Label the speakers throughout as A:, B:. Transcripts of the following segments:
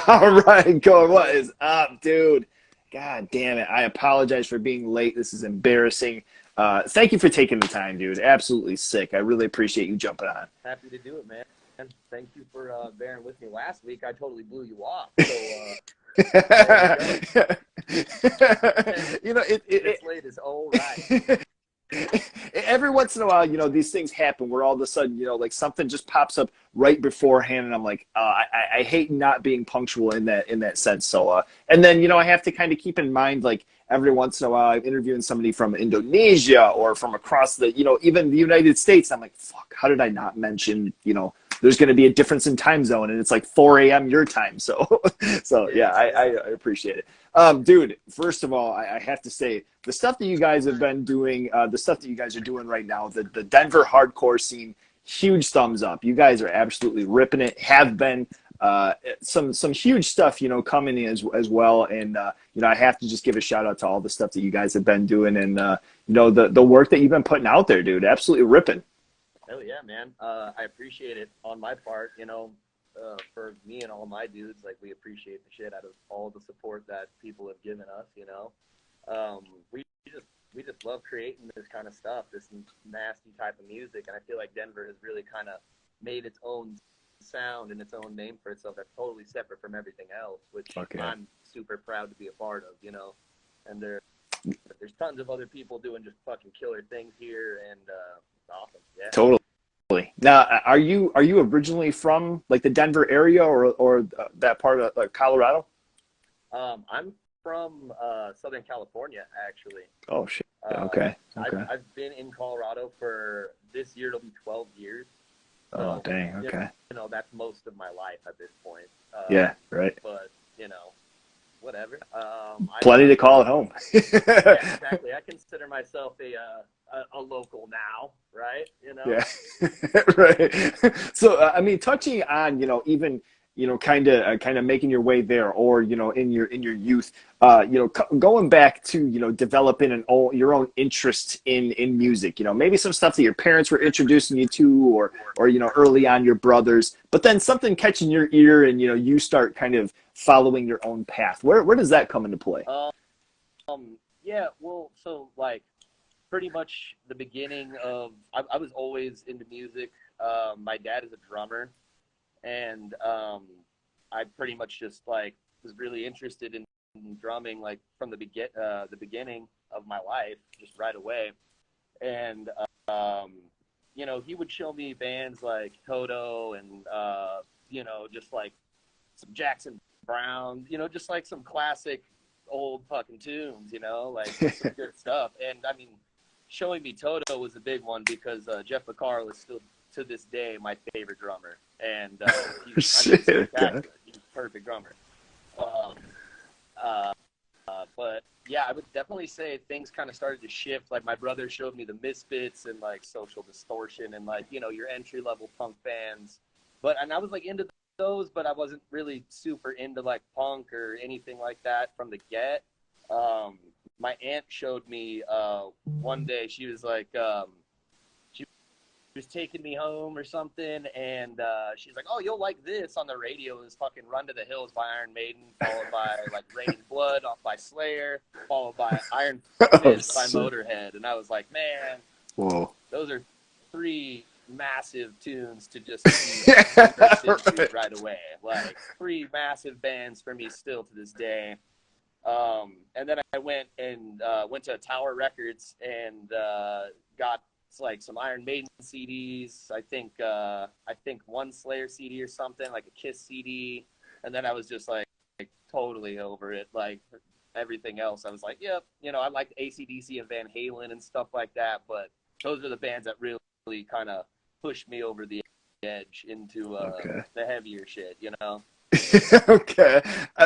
A: All right, go. What is up, dude? God damn it. I apologize for being late. This is embarrassing. Thank you for taking the time, dude. Absolutely sick. I really appreciate you jumping on.
B: Happy to do it, man. Thank you for bearing with me last week. I totally blew you off. So there you go.
A: You know,
B: 10 minutes late is all right.
A: every once in a while, these things happen where all of a sudden, like something just pops up right beforehand, and I'm like, I hate not being punctual in that sense. So, and then I have to kind of keep in mind, like every once in a while, I'm interviewing somebody from Indonesia or from across the, even the United States. I'm like, fuck, how did I not mention, there's going to be a difference in time zone, and it's like 4 a.m. your time. So, so yeah, I appreciate it. Dude, first of all, I have to say the stuff that you guys have been doing, the stuff that you guys are doing right now, the Denver hardcore scene, huge thumbs up. You guys are absolutely ripping it. Have been some huge stuff, coming in as well. And I have to just give a shout out to all the stuff that you guys have been doing, and the work that you've been putting out there, dude. Absolutely ripping.
B: Hell yeah, man. I appreciate it on my part. For me and all my dudes, like we appreciate the shit out of all the support that people have given us. We just love creating this kind of stuff, this nasty type of music, and I feel like Denver has really kind of made its own sound and its own name for itself that's totally separate from everything else, which I'm super proud to be a part of. And there's tons of other people doing just fucking killer things here, and awesome. Yeah.
A: Totally. Now, are you originally from like the Denver area or that part of Colorado?
B: I'm from Southern California, actually.
A: Oh shit. Okay.
B: I've been in Colorado for this year. It'll be 12 years.
A: Oh dang. Okay.
B: That's most of my life at this point.
A: Yeah. Right.
B: But whatever.
A: Plenty to call it home.
B: Yeah, exactly. I consider myself a local now, right?
A: Yeah. Right. So I mean, touching on even kind of making your way there, or in your youth, going back to developing your own interest in music. Maybe some stuff that your parents were introducing you to, or early on your brothers, but then something catching your ear, and you start kind of following your own path. Where does that come into play?
B: Yeah. Well, so like pretty much the beginning of I was always into music. My dad is a drummer. And I pretty much just like was really interested in drumming like from the beginning of my life, just right away. And he would show me bands like Toto and just like some Jackson Brown, just like some classic old fucking tunes, like some good stuff. And I mean, showing me Toto was a big one because Jeff Becerra is still to this day my favorite drummer, and he's spectacular. He's a perfect drummer. But yeah, I would definitely say things kind of started to shift. Like my brother showed me the Misfits and like Social Distortion and like your entry level punk bands, and I was like into those, but I wasn't really super into like punk or anything like that from the get. My aunt showed me one day. She was like. She was taking me home or something, and she's like, "Oh, you'll like this on the radio is fucking Run to the Hills by Iron Maiden, followed by like Raining Blood off by Slayer, followed by Iron Fist by Motorhead." And I was like, "Man,
A: whoa,
B: those are three massive tunes to just
A: right.
B: right away. Like three massive bands for me still to this day." And then I went to Tower Records and got like some Iron Maiden CDs. I think one Slayer CD or something, like a Kiss CD. And then I was just like totally over it. Like everything else, I was like, yep, I liked AC/DC and Van Halen and stuff like that. But those are the bands that really kind of pushed me over the edge into the heavier shit,
A: Okay.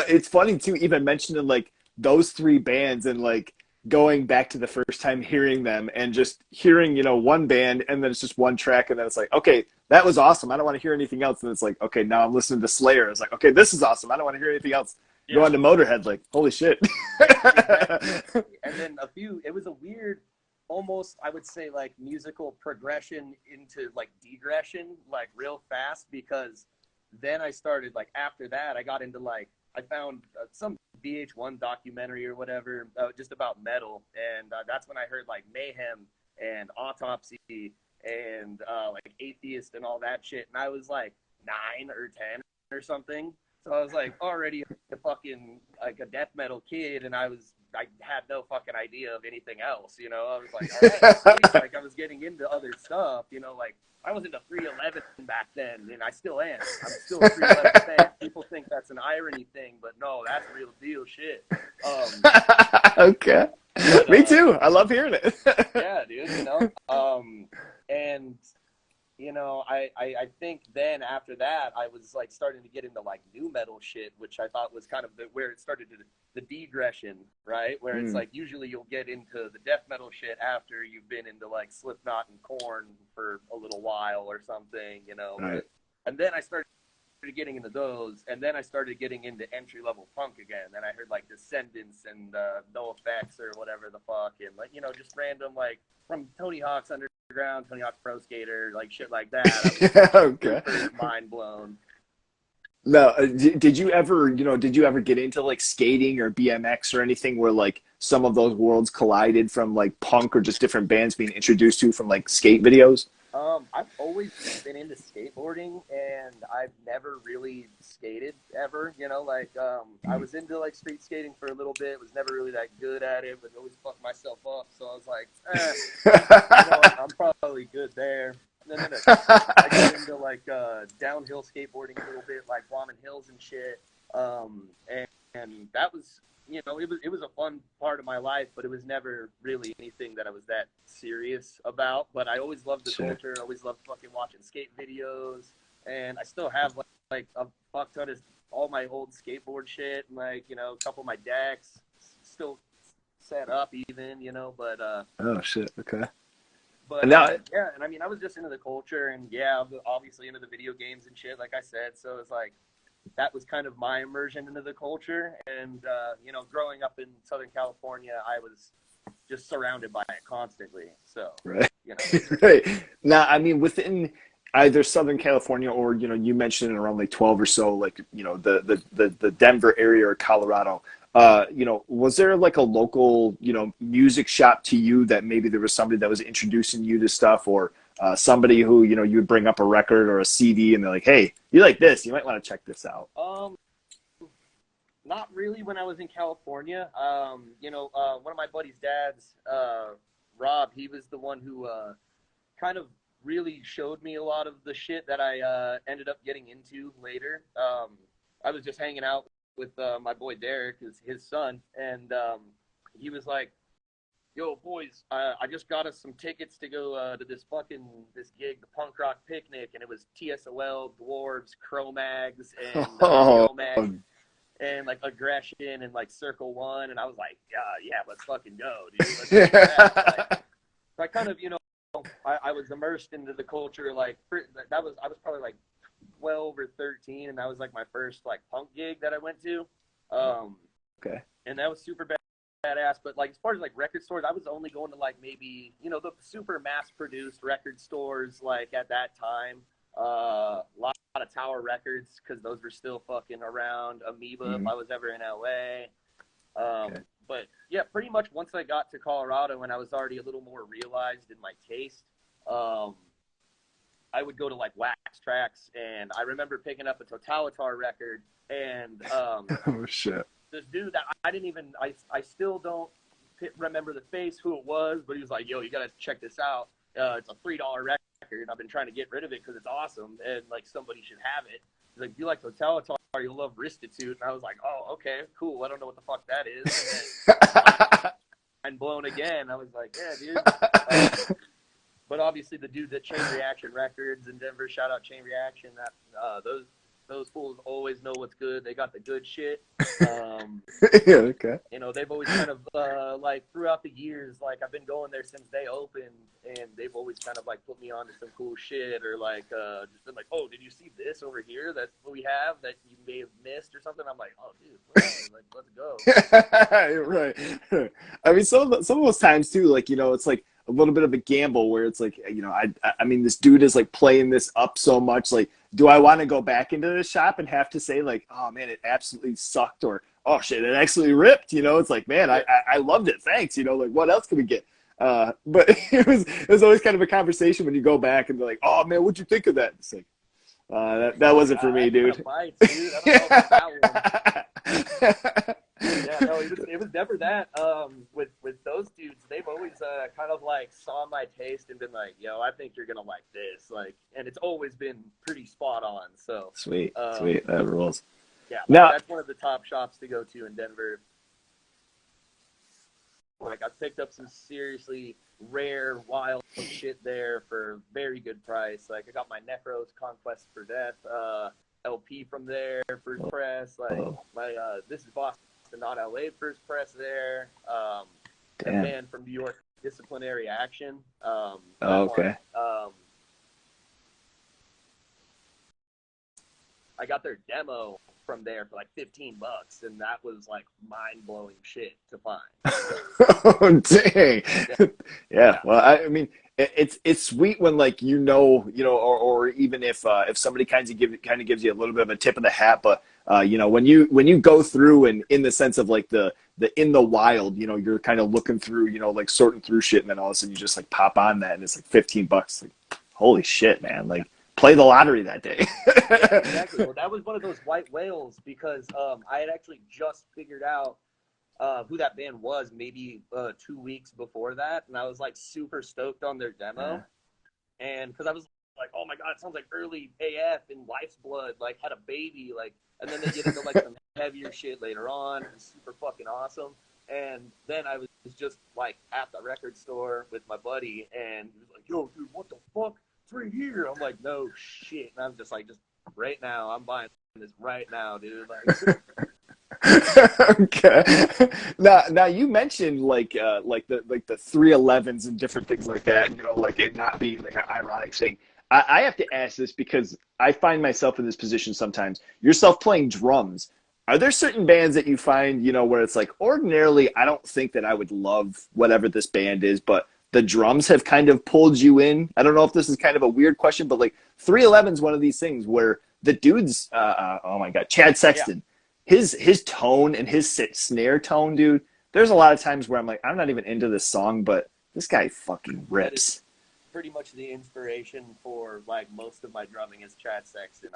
A: It's funny too, even mentioning like those three bands and like going back to the first time hearing them and just hearing, one band, and then it's just one track, and then it's like, okay, that was awesome. I don't want to hear anything else. And it's like, okay, now I'm listening to Slayer. It's like, okay, this is awesome. I don't want to hear anything else. Yeah. Go on to Motorhead, like, holy shit.
B: Exactly. And then it was a weird, almost, I would say, like, musical progression into, like, degression, like, real fast, because then I started like after that I got into like I found some VH1 documentary or whatever just about metal, and that's when I heard like Mayhem and Autopsy and like Atheist and all that shit, and I was like 9 or 10 or something. So I was like already a fucking like a death metal kid, and I had no fucking idea of anything else. You know, I was like, all right, sweet. Like I was getting into other stuff. You know, like I was into 311 back then, and I still am. I'm still a 311 fan. People think that's an irony thing, but no, that's real deal shit.
A: Okay.
B: But,
A: Me too. I love hearing it.
B: yeah, dude. You know, and you know, I think then after that, I was like starting to get into like new metal shit, which I thought was kind of where it started to the degression, right? Where it's like usually you'll get into the death metal shit after you've been into like Slipknot and Korn for a little while or something, you know.
A: Right.
B: And then I started getting into those, and then I started getting into entry level punk again. Then I heard like Descendants and No Effects or whatever the fuck, and like, you know, just random like from Tony Hawk's Underground, Tony Hawk's Pro Skater, like shit like that. I was
A: Okay.
B: super mind blown.
A: No, did you ever, did you ever get into like skating or BMX or anything where like some of those worlds collided from like punk or just different bands being introduced to from like skate videos?
B: I've always been into skateboarding, and I've never really skated ever. You know, like I was into like street skating for a little bit. Was never really that good at it, but always fucked myself up. So I was like, you know what, I'm probably good there. And then I got into like downhill skateboarding a little bit, like bombing hills and shit. And that was, you know, it was a fun part of my life, but it was never really anything that I was that serious about. But I always loved the culture. Always loved fucking watching skate videos, and I still have like a fuck ton of all my old skateboard shit, and like, you know, a couple of my decks still set up even, you know. But
A: Oh shit. Okay.
B: but
A: And now,
B: yeah, and I mean, I was just into the culture, and yeah, obviously into the video games and shit, like I said. So it's like that was kind of my immersion into the culture, and you know, growing up in Southern California, I was just surrounded by it constantly. So
A: right.
B: you know,
A: Right. Now, I mean, within either Southern California or, you mentioned it around like 12 or so, like, the Denver area or Colorado, was there like a local, music shop to you that maybe there was somebody that was introducing you to stuff, or somebody who, you would bring up a record or a CD and they're like, hey, you like this, you might want to check this out?
B: not really when I was in California. You know, one of my buddy's dads, Rob, he was the one who kind of really showed me a lot of the shit that I ended up getting into later. I was just hanging out with my boy Derek, his son, and he was like, "Yo, boys, I just got us some tickets to go to this gig, the punk rock picnic, and it was TSOL, Dwarves, Cro-Mags, and Geomag, and like Aggression and like Circle One," and I was like, "Yeah, let's fucking go, dude. Let's do that." Like, so I kind of, you know, I was immersed into the culture. Like I was probably like 12 or 13, and that was like my first like punk gig that I went to.
A: Okay.
B: And that was super badass. But like as far as like record stores, I was only going to like maybe, you know, the super mass produced record stores like at that time. A lot of Tower Records, because those were still fucking around. Amoeba, if I was ever in LA.
A: Okay.
B: But yeah, pretty much once I got to Colorado and I was already a little more realized in my taste, I would go to like Wax Tracks, and I remember picking up a Totalitar record, and
A: Oh shit.
B: this dude that I still don't remember the face, who it was, but he was like, "Yo, you gotta check this out. It's a $3 record. I've been trying to get rid of it because it's awesome, and like somebody should have it." He's like, "If you like Totalitar, you'll love Restitute." And I was like, "Oh, okay, cool. I don't know what the fuck that is." And then, blown again. I was like, "Yeah, dude." But obviously, the dudes at Chain Reaction Records in Denver, shout out Chain Reaction. That those fools always know what's good. They got the good shit.
A: Yeah, okay.
B: You know, they've always kind of like throughout the years, like I've been going there since they opened, and they've always kind of like put me on to some cool shit, or like just been like, "Oh, did you see this over here that we have that you may have missed or something?" I'm like, "Oh, dude, like let's go."
A: Right. I mean, some of those times too, like, it's like a little bit of a gamble where it's like, I mean, this dude is like playing this up so much. Like, do I want to go back into the shop and have to say like, oh man, it absolutely sucked, or oh shit, it actually ripped? You know, it's like, man, I loved it. Thanks. You know, like what else can we get? But it was always kind of a conversation when you go back and be like, oh man, what'd you think of that? It's like, that wasn't for me, dude.
B: Bites, dude. I don't know about that one. Yeah, no, it was never that. With those dudes, they've always kind of like saw my taste and been like, "Yo, I think you're gonna like this," like, and it's always been pretty spot on. So
A: Sweet, sweet, that rules.
B: yeah,
A: Now,
B: that's one of the top shops to go to in Denver. Like, I picked up some seriously rare, wild shit there for very good price. Like, I got my Necros Conquest for Death LP from there, first press. Like, my This is Boston, not LA first press there. A band from New York, Disciplinary Action.
A: okay.
B: I got their demo from there for like $15, and that was like mind-blowing shit to find.
A: Oh dang. Yeah. Well, I mean, it's sweet when like or even if somebody kind of gives you a little bit of a tip of the hat, but when you go through and in the sense of like the in the wild, you're kind of looking through, like sorting through shit, and then all of a sudden you just like pop on that and it's like $15. Like, holy shit, man. Like, play the lottery that day.
B: Yeah, exactly. Well, that was one of those white whales because I had actually just figured out who that band was maybe 2 weeks before that, and I was like super stoked on their demo, and because I was like, oh my god, it sounds like early AF and Life's Blood, like had a baby, like, and then they get into like some heavier shit later on, and super fucking awesome. And then I was just like at the record store with my buddy, and he was like, yo, dude, what the fuck? It's right here. I'm like, no shit. And I'm just like, just right now, I'm buying this right now, dude. Like,
A: okay. Now you mentioned like the 311s and different things like that. Like it not being like an ironic thing. I have to ask this because I find myself in this position sometimes. Yourself playing drums. Are there certain bands that you find, where it's like ordinarily I don't think that I would love whatever this band is, but the drums have kind of pulled you in? I don't know if this is kind of a weird question, but like 311 is one of these things where the dude's, oh my God, Chad Sexton, his tone and his snare tone, dude, there's a lot of times where I'm like, I'm not even into this song, but this guy fucking rips.
B: Pretty much the inspiration for like most of my drumming is Chad Sexton.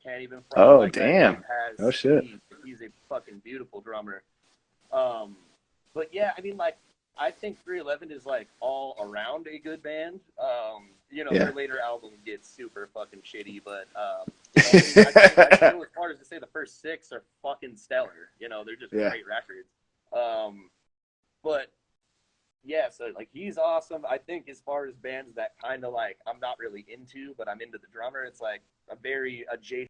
B: Can't even front.
A: Oh,
B: like,
A: damn. Oh, shit.
B: He's a fucking beautiful drummer. But yeah, I mean, like, I think 311 is like all around a good band. Their later album gets super fucking shitty, but I go as far as to say the first 6 are fucking stellar. They're just great records. But yeah, so like he's awesome. I think as far as bands that kind of like I'm not really into, but I'm into the drummer, it's like a very adjacent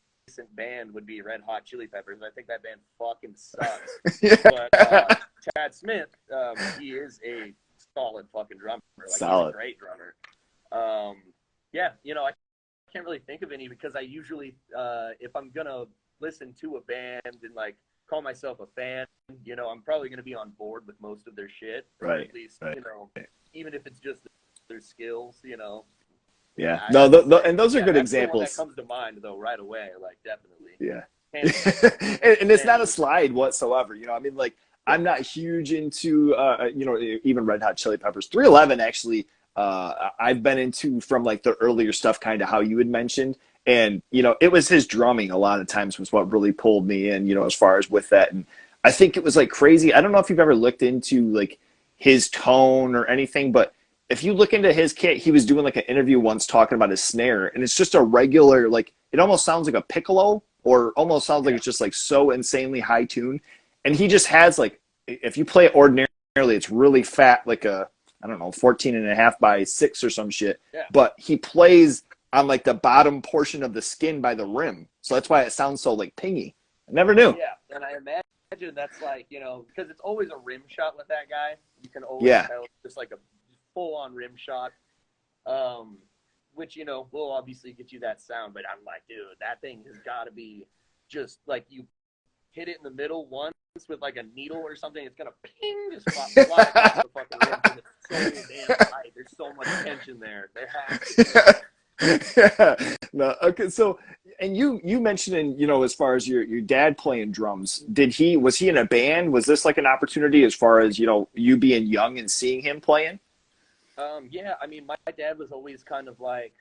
B: band would be Red Hot Chili Peppers. I think that band fucking sucks. But Chad Smith, he is a solid fucking drummer. Like, solid. He's a great drummer. I can't really think of any because I usually, if I'm gonna listen to a band and like call myself a fan, I'm probably gonna be on board with most of their shit. Right. Or at least, even if it's just their skills,
A: Yeah. And those are good examples.
B: That's the one that comes to mind though right away. Like definitely.
A: Yeah. and it's not a slide whatsoever. I mean, like I'm not huge into even Red Hot Chili Peppers. 311 actually. I've been into from like the earlier stuff, kind of how you had mentioned. And, it was his drumming a lot of times was what really pulled me in, as far as with that. And I think it was like crazy. I don't know if you've ever looked into like his tone or anything, but if you look into his kit, he was doing like an interview once talking about his snare, and it's just a regular, like it almost sounds like a piccolo, or almost sounds like it's just like so insanely high tuned. And he just has like, if you play it ordinarily, it's really fat, like a, I don't know, 14.5 by 6 or some shit. Yeah. But he plays on like the bottom portion of the skin by the rim. So that's why it sounds so like pingy. I never knew.
B: Yeah, and I imagine that's like, because it's always a rim shot with that guy. You can always tell it's just like a full-on rim shot, which, will obviously get you that sound. But I'm like, dude, that thing has got to be just like you hit it in the middle once with like a needle or something, it's going to ping, just fly across the fucking rim. It's so damn tight. There's so much tension there. There has to be.
A: Yeah. No, okay. So, and you mentioned, in, as far as your dad playing drums, was he in a band? Was this like an opportunity as far as you being young and seeing him playing?
B: Yeah, I mean, my dad was always kind of like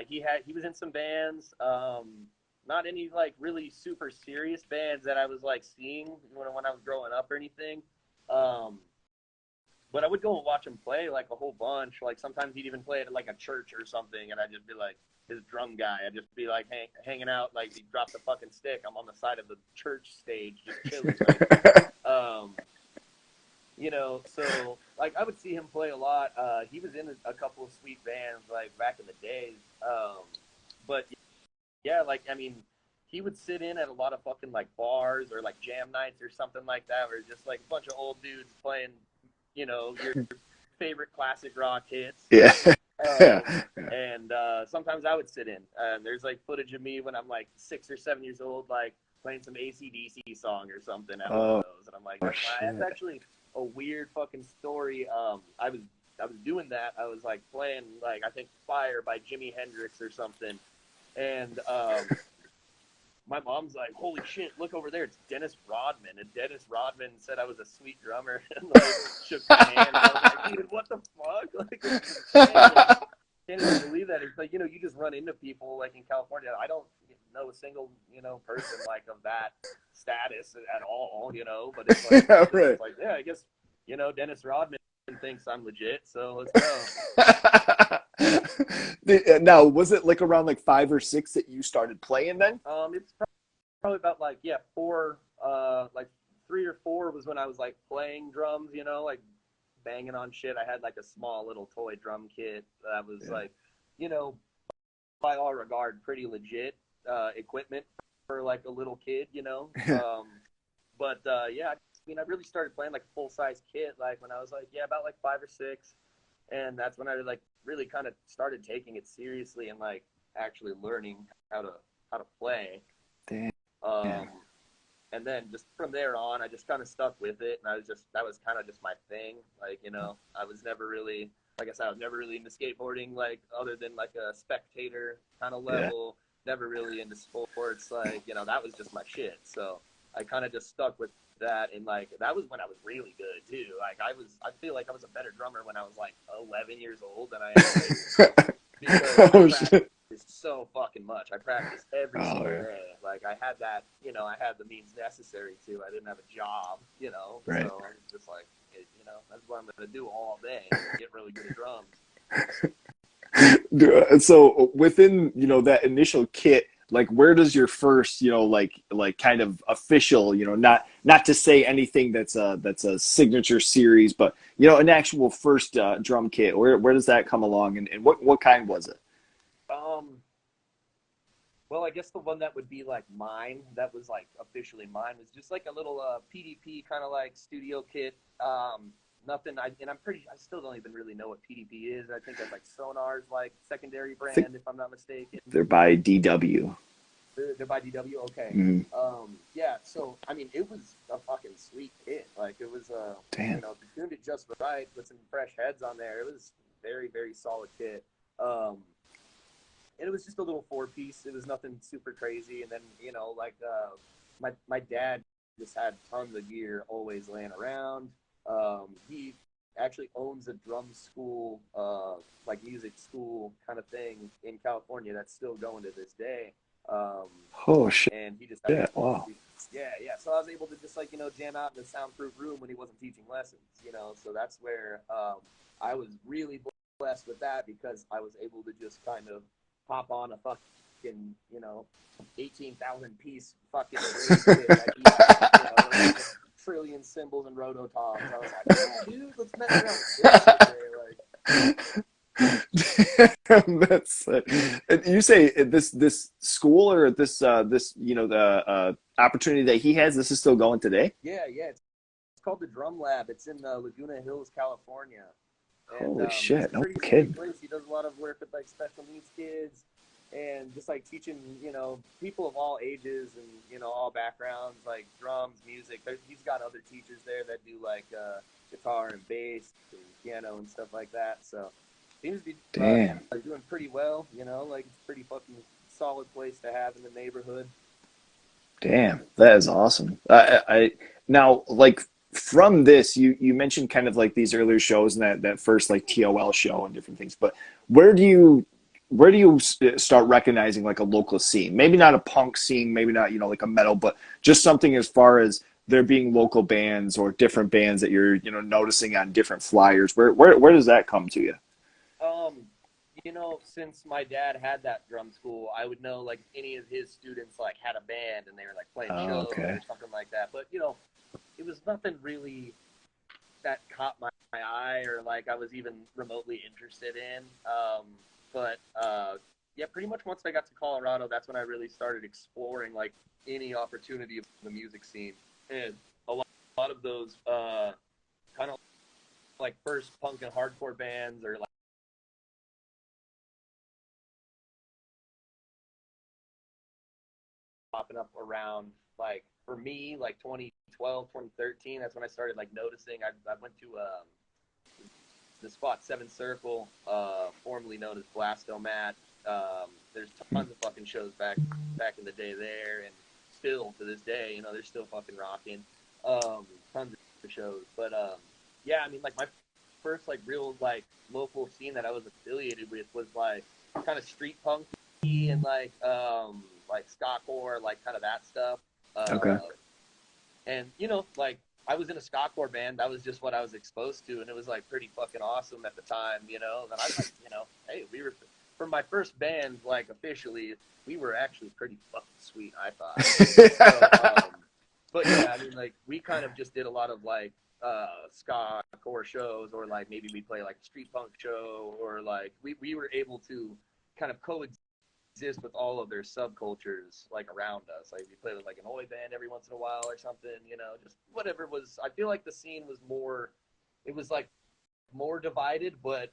B: he was in some bands, not any like really super serious bands that I was like seeing when I was growing up or anything. Um, but I would go and watch him play like a whole bunch. Like sometimes he'd even play at like a church or something, and I'd just be like his drum guy. I'd just be like hanging out. Like he'd drop the fucking stick. I'm on the side of the church stage just chilling. Like, um, so like I would see him play a lot. He was in a couple of sweet bands like back in the days. But yeah, like I mean, he would sit in at a lot of fucking like bars or like jam nights or something like that, where just like a bunch of old dudes playing, your favorite classic rock hits.
A: Yeah.
B: Um,
A: Yeah. Yeah.
B: and sometimes I would sit in. And there's like footage of me when I'm like 6 or 7 years old, like playing some AC/DC song or something at one of
A: Oh,
B: those. And I'm like, that's
A: shit.
B: actually a weird fucking story. I was doing that. I was like playing like I think Fire by Jimi Hendrix or something. And my mom's like, "Holy shit! Look over there, it's Dennis Rodman." And Dennis Rodman said I was a sweet drummer, and like shook my hand. I was like, "Dude, what the fuck?" Like, can't even believe that. It's like you just run into people like in California. I don't know a single person like of that status at all. But it's like one
A: Yeah,
B: of those.
A: right.
B: It's like, yeah, I guess Dennis Rodman thinks I'm legit, so let's go.
A: Now, was it like around like 5 or 6 that you started playing then?
B: It's probably about like four, like 3 or 4 was when I was like playing drums, like banging on shit. I had like a small little toy drum kit that was
A: Yeah.
B: like, you know, by all regard, pretty legit equipment for like a little kid. But yeah, I mean, I really started playing like a full size kit like when I was like about like 5 or 6, and that's when I like really kind of started taking it seriously and like actually learning how to play.
A: Damn.
B: Um, and then just from there on, I just kind of stuck with it, and that was kind of just my thing. Like I was never really, like I said, I was never really into skateboarding, like other than like a spectator kind of
A: Yeah.
B: level. Never really into sports, like that was just my shit. So I kind of just stuck with that, and like that was when I was really good too. Like I feel like I was a better drummer when I was like 11 years old than I am later, because I
A: Oh
B: practiced
A: shit.
B: so fucking much. I practiced every
A: Oh
B: single
A: yeah.
B: day. Like I had that, I had the means necessary to. I didn't have a job,
A: Right.
B: so I was just like, that's what I'm gonna do all day. Get really good at drums.
A: So within that initial kit, like where does your first like kind of official, not to say anything that's a signature series, but an actual first drum kit, where does that come along, and what kind was it?
B: Um, well, I guess the one that would be like mine, that was like officially mine, was just like a little PDP kind of like studio kit. Nothing. I still don't even really know what PDP is. I think that's like Sonar's like secondary
A: I think
B: brand, if I'm not mistaken.
A: they're by DW.
B: They're by DW. Okay.
A: Mm,
B: Yeah. So I mean, it was a fucking sweet kit. Like it was
A: damn.
B: if you tuned it just right with some fresh heads on there, it was very very solid kit. Um, and it was just a little 4 piece. It was nothing super crazy. And then like my dad just had tons of gear always laying around. He actually owns a drum school, like music school kind of thing in California that's still going to this day. Um,
A: Oh shit.
B: and he just had all the
A: Wow.
B: students. Yeah, yeah. So I was able to just like jam out in a soundproof room when he wasn't teaching lessons. So that's where I was really blessed with that, because I was able to just kind of pop on a fucking 18,000 piece fucking rave kit that he had. Like a trillion cymbals and rototoms. I was like, yeah, dude, let's mess around with this today. Like,
A: That's and you say this school, or this the opportunity that he has, this is still going today?
B: yeah, yeah. It's called the Drum Lab. It's in Laguna Hills, California. And
A: Holy
B: it's a
A: shit, no
B: pretty sweet
A: kidding.
B: place. He does a lot of work with like special needs kids, and just like teaching people of all ages and all backgrounds, like drums, music. He's got other teachers there that do like guitar and bass and piano and stuff like that. So seems to be
A: Damn.
B: doing pretty well. You know, like it's a pretty fucking solid place to have in the neighborhood.
A: Damn, that is awesome. I now like from this, you mentioned kind of like these earlier shows and that first like TOL show and different things. But where do you where do you start recognizing like a local scene? Maybe not a punk scene, maybe not like a metal, but just something as far as there being local bands or different bands that you're noticing on different flyers. Where does that come to you?
B: Um, since my dad had that drum school, I would know like any of his students like had a band and they were like playing
A: Oh,
B: shows
A: okay.
B: or something like that. But it was nothing really that caught my eye or like I was even remotely interested in. But yeah, pretty much once I got to Colorado, that's when I really started exploring like any opportunity of the music scene. And a lot of those kind of like first punk and hardcore bands or like popping up around like for me like 2012, 2013. That's when I started like noticing. I went to the spot Seven Circle, formerly known as Blastomat. There's tons of fucking shows back in the day there, and still to this day, they're still fucking rocking. Tons of shows, but yeah, I mean, like my first like real like local scene that I was affiliated with was like kind of street punk and like skacore, like kind of that stuff.
A: Okay.
B: And like I was in a skacore band. That was just what I was exposed to, and it was like pretty fucking awesome at the time. And I like, hey, we were for my first band, like officially, we were actually pretty fucking sweet. I thought. So, but yeah, I mean, like we kind of just did a lot of like ska core shows, or like maybe we play like a street punk show, or like we were able to kind of coexist with all of their subcultures like around us. Like we play with like an oi band every once in a while or something, just whatever was. I feel like the scene was more. It was like more divided, but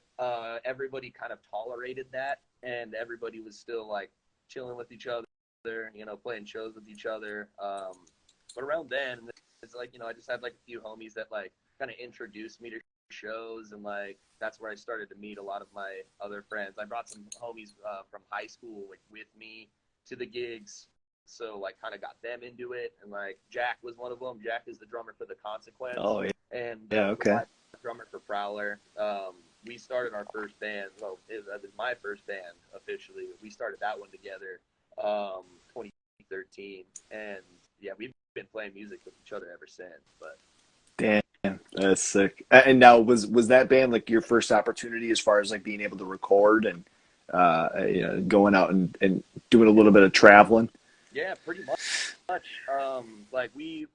B: everybody kind of tolerated that, and everybody was still like chilling with each other, playing shows with each other. But around then, it's like I just had like a few homies that like kind of introduced me to shows, and like that's where I started to meet a lot of my other friends. I brought some homies from high school like with me to the gigs, so like kind of got them into it. And like Jack was one of them. Jack is the drummer for the Consequence,
A: Oh, yeah.
B: and
A: Yeah.
B: the
A: Okay.
B: live drummer for Prowler. We started our first band. Well, it was my first band officially. We started that one together, 2013, and yeah, we've been playing music with each other ever since. But
A: Damn, that's sick. And now was that band like your first opportunity as far as like being able to record and going out and doing a little bit of traveling?
B: yeah, pretty much. Like we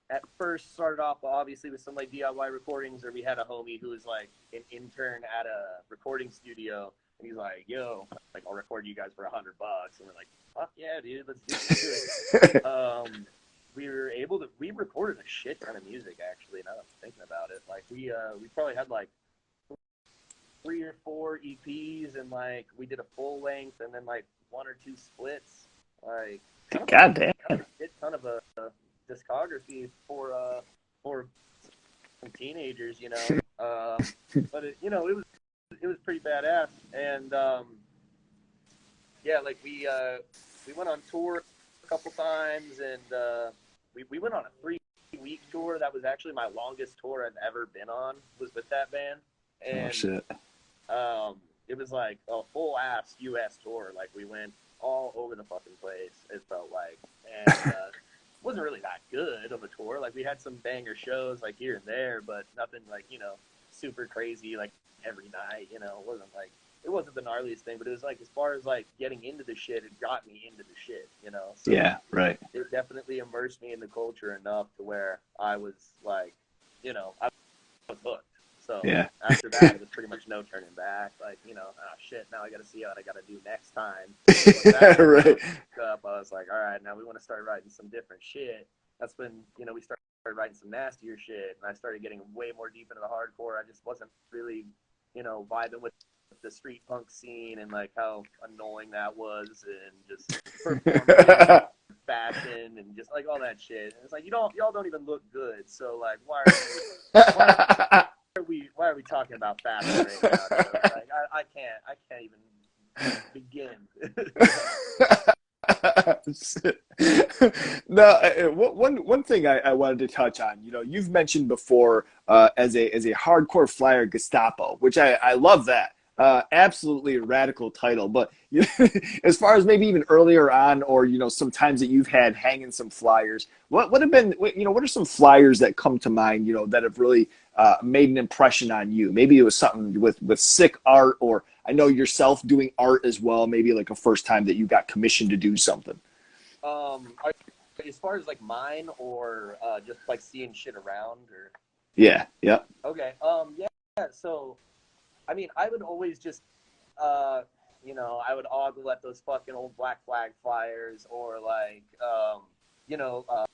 B: at first started off obviously with some like DIY recordings, or we had a homie who was like an intern at a recording studio, and he's like, "Yo, like I'll record you guys for $100," and we're like, "Fuck yeah, dude, let's do it." We recorded a shit ton of music actually. Now that I'm thinking about it, like we probably had like 3 or 4 EPs, and like we did a full length, and then like 1 or 2 splits. Like
A: God damn.
B: kind of a shit ton of a discography for some teenagers, but it was pretty badass, and yeah, like we went on tour a couple times, and we went on a 3-week tour. That was actually my longest tour I've ever been on. Was with that band,
A: Oh
B: and
A: shit.
B: it was like a full ass U.S. tour. Like we went all over the fucking place. It felt like, and it wasn't really that good of a tour. Like we had some banger shows like here and there, but nothing like super crazy like every night. It wasn't the gnarliest thing, but it was like as far as like getting into the shit, it got me into the shit. So
A: Yeah. Right.
B: it definitely immersed me in the culture enough to where I was like, I was hooked. So
A: Yeah.
B: after that, it was pretty much no turning back. Like, shit, now I got to see what I got to do next time. Once that
A: Right.
B: up, I was like, all right, now we want to start writing some different shit. That's when, we started writing some nastier shit, and I started getting way more deep into the hardcore. I just wasn't really, vibing with the street punk scene and like how annoying that was, and just performative fashion and just like all that shit. And it's like y'all don't even look good. So like, why why are we talking about fashion right now? Dude? Like, I can't even begin.
A: No, one thing I wanted to touch on. You've mentioned before as a hardcore flyer Gestapo, which I love that. Absolutely a radical title. But as far as maybe even earlier on, or some times that you've had hanging some flyers, what have been what are some flyers that come to mind that have really made an impression on you? Maybe it was something with sick art, or I know yourself doing art as well. Maybe like a first time that you got commissioned to do something.
B: Are, as far as like mine or just like seeing shit around or
A: Yeah, yeah.
B: okay, yeah. So I mean, I would always just I would ogle at those fucking old Black Flag flyers or like you know, uh,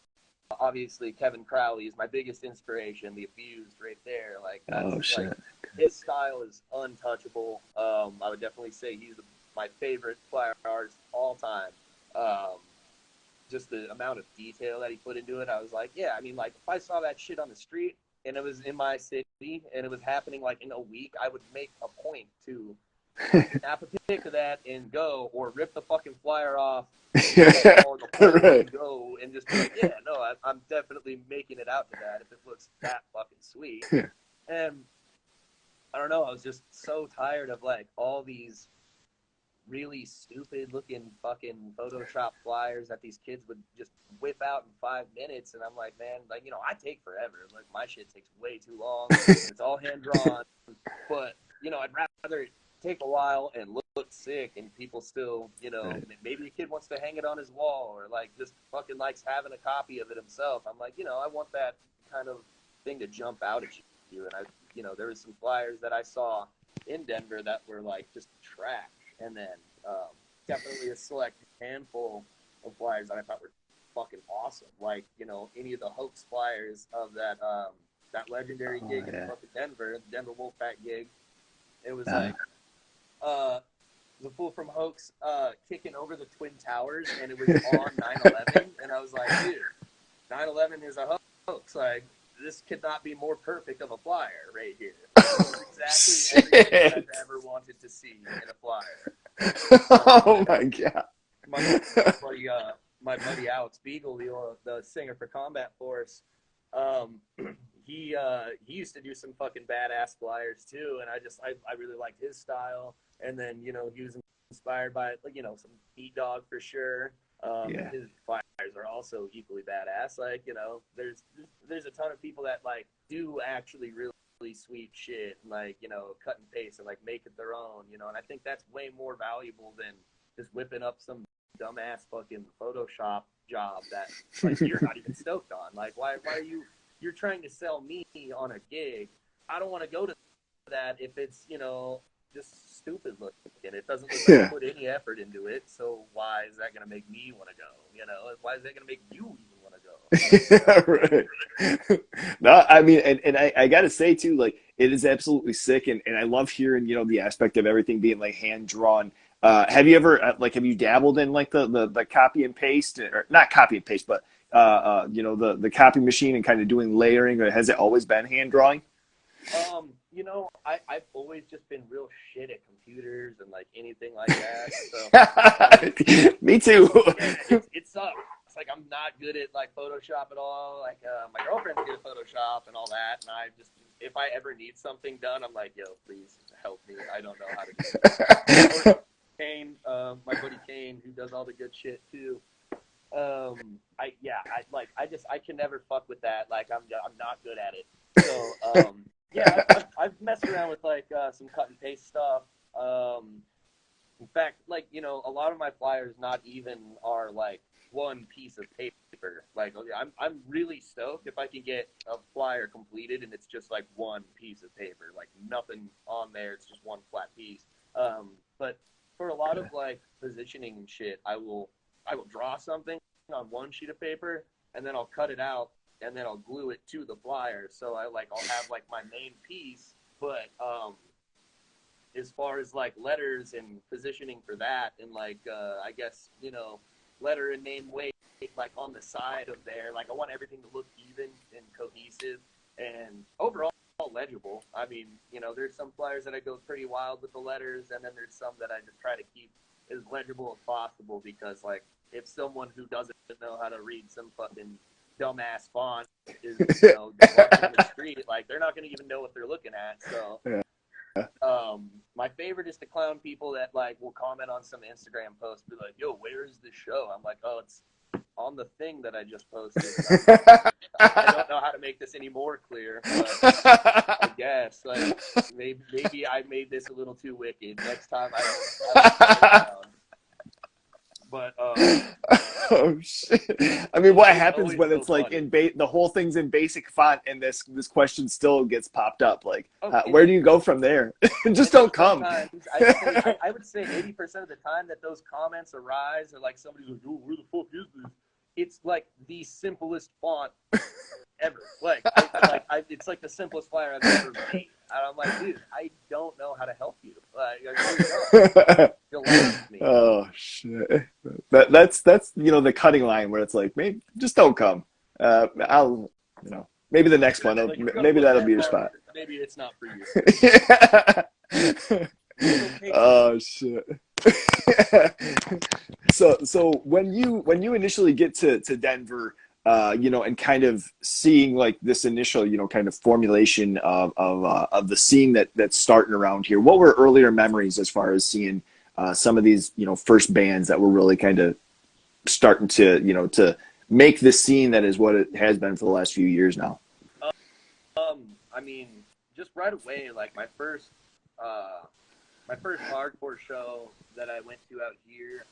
B: obviously Kevin Crowley is my biggest inspiration. The Abused, right there, like
A: Oh
B: that's like
A: shit.
B: his style is untouchable. I would definitely say he's my favorite flyer artist of all time. Um, just the amount of detail that he put into it, I was like, yeah. I mean, like if I saw that shit on the street and it was in my city and it was happening like in a week, I would make a point to snap a pic of that and go, or rip the fucking flyer off, or the whole
A: Right.
B: and go, and just be like, yeah, no, I'm definitely making it out to that if it looks that fucking sweet. And I don't know, I was just so tired of like all these really stupid looking fucking Photoshop flyers that these kids would just whip out in 5 minutes. And I'm like, man, like, I take forever. Like, my shit takes way too long. It's all hand drawn. But, I'd rather it take a while and look sick and people still,
A: Right.
B: maybe a kid wants to hang it on his wall or like just fucking likes having a copy of it himself. I'm like, I want that kind of thing to jump out at you. And there was some flyers that I saw in Denver that were like just trash. And then definitely a select handful of flyers that I thought were fucking awesome. Like, any of the hoax flyers of that legendary
A: Oh
B: gig in
A: yeah.
B: fucking Denver, the Denver Wolfpack gig. It was
A: Uh,
B: like the fool from Hoax kicking over the Twin Towers, and it was on 9/11, and I was like, dude, 9/11 is a hoax. Like, this could not be more perfect of a flyer right here. This is exactly everything that
A: shit.
B: I've ever wanted to see in a flyer.
A: Oh my god.
B: My buddy, my buddy Alex Beagle, the singer for Combat Force, um, he used to do some fucking badass flyers too, and I really liked his style. And then he was inspired by some Beat Dog for sure.
A: Yeah.
B: His flyers are also equally badass. Like there's a ton of people that like do actually really sweet shit and like cut and paste and like make it their own. And I think that's way more valuable than just whipping up some dumbass fucking Photoshop job that like you're not even stoked on. Like why are you're trying to sell me on a gig? I don't want to go to that if it's just stupid looking. It doesn't look like you
A: Yeah.
B: put any effort into it. So why is that going to make me want to go? Why is that going to make you even want to go?
A: Right. No, I mean, and I got to say too, like it is absolutely sick, and I love hearing the aspect of everything being like hand drawn. Have you ever have you dabbled in like the copy and paste, or not copy and paste, but the copy machine and kind of doing layering, or has it always been hand drawing?
B: I've always just been real shit at computers and like anything like that. So
A: Me too.
B: yeah, it sucks. It's like I'm not good at like Photoshop at all. Like my girlfriend's good at Photoshop and all that, and I just if I ever need something done, I'm like, yo, please help me. I don't know how to do it. Or Kane, my buddy Kane, who does all the good shit too. I can never fuck with that. Like I'm not good at it. So yeah, I've messed around with like some cut and paste stuff. In fact, like a lot of my flyers not even are like one piece of paper. Like okay, I'm really stoked if I can get a flyer completed and it's just like one piece of paper, like nothing on there. It's just one flat piece. But for a lot of like positioning and shit, I will draw something on one sheet of paper and then I'll cut it out and then I'll glue it to the flyer. So I'll have like my main piece, but as far as like letters and positioning for that and like I guess letter and name weight like on the side of there, like I want everything to look even and cohesive and overall legible. I mean, there's some flyers that I go pretty wild with the letters, and then there's some that I just try to keep as legible as possible because, like, if someone who doesn't know how to read some fucking dumbass font is, just walking in the street, like, they're not going to even know what they're looking at. So,
A: Yeah.
B: my favorite is to clown people that, like, will comment on some Instagram post, be like, "Yo, where is this show?" I'm like, "Oh, it's on the thing that I just posted." I don't know how to make this any more clear, but I guess, like, maybe I made this a little too wicked. Next time I don't down. But
A: Oh shit! I mean, what happens when
B: so
A: it's like
B: funny.
A: the whole thing's in basic font and this question still gets popped up? Like,
B: Oh,
A: where do you go from there? Just don't come.
B: Sometimes I would say 80% of the time that those comments arise, or like somebody's like, "Oh, where the fuck is this?" It's like the simplest font ever. Like, it's like the simplest flyer I've ever made. And I'm like, dude, I don't know how to help you. Like, I really don't. You'll laugh at me.
A: Oh shit! That's the cutting line where it's like, maybe just don't come. I'll maybe the next one.
B: Like,
A: Maybe that'll be your spot.
B: Maybe it's not for you.
A: Yeah.
B: Okay.
A: Oh shit. So when you initially get to Denver, and kind of seeing like this initial, kind of formulation of the scene that's starting around here, what were earlier memories as far as seeing some of these, first bands that were really kind of starting to, to make the scene that is what it has been for the last few years now?
B: I mean, just right away, like my first hardcore show that I went to out here.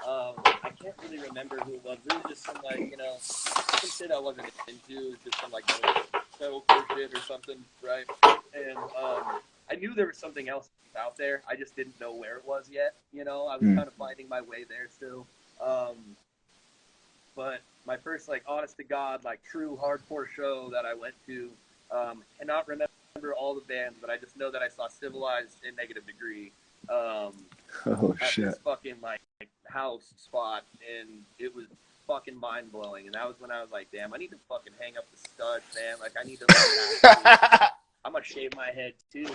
B: I can't really remember who it was. It was just some, like, some shit I wasn't into. It was just some, like, metalcore shit or something, right? And I knew there was something else out there. I just didn't know where it was yet. I was kind of finding my way there still. But my first, like, honest to God, like, true hardcore show that I went to, cannot remember all the bands, but I just know that I saw Civilized in Negative Degree.
A: Oh
B: At
A: shit!
B: this fucking, like, house spot, and it was fucking mind blowing. And that was when I was like, damn, I need to fucking hang up the studs, man. Like, I need to, like, I'm gonna shave my head too.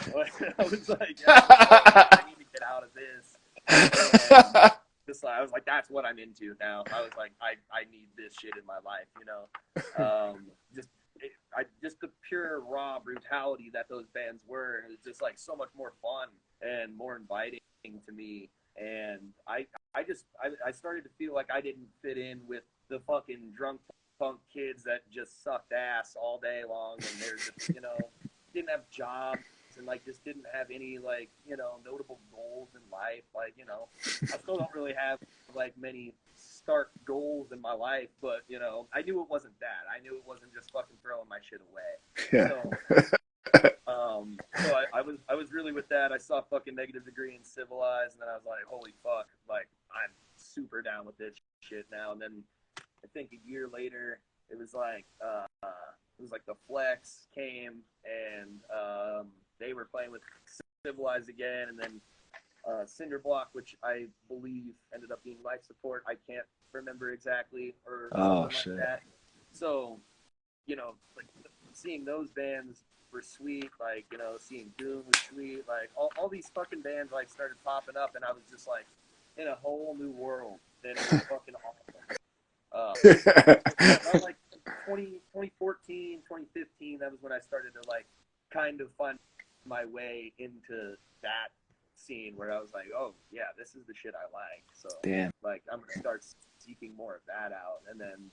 B: I was like, yeah, I need to get out of this. And just, I was like, that's what I'm into now. I was like, I need this shit in my life, just the pure raw brutality that those bands were. It was just, like, so much more fun and more inviting to me. And I started to feel like I didn't fit in with the fucking drunk punk kids that just sucked ass all day long, and they're just, didn't have jobs, and, like, just didn't have any, like, notable goals in life. Like, I still don't really have, like, many stark goals in my life, but, I knew it wasn't that. I knew it wasn't just fucking throwing my shit away.
A: Yeah.
B: So I was really with that. I saw fucking Negative Degree and Civilized, and then I was like, holy fuck, like, I'm super down with this shit now. And then I think a year later, it was like the Flex came, and they were playing with Civilized again, and then Cinderblock, which I believe ended up being Life Support. I can't remember exactly, or something
A: shit.
B: like that. So, like, seeing those bands were sweet. Like, seeing Doom was sweet. Like, all these fucking bands, like, started popping up, and I was just, like, in a whole new world. And it was fucking awesome. Around, like, 2014, 2015, that was when I started to, like, kind of find my way into that scene where I was like, oh, yeah, this is the shit I like. So,
A: Damn.
B: like, I'm going to start seeking more of that out. And then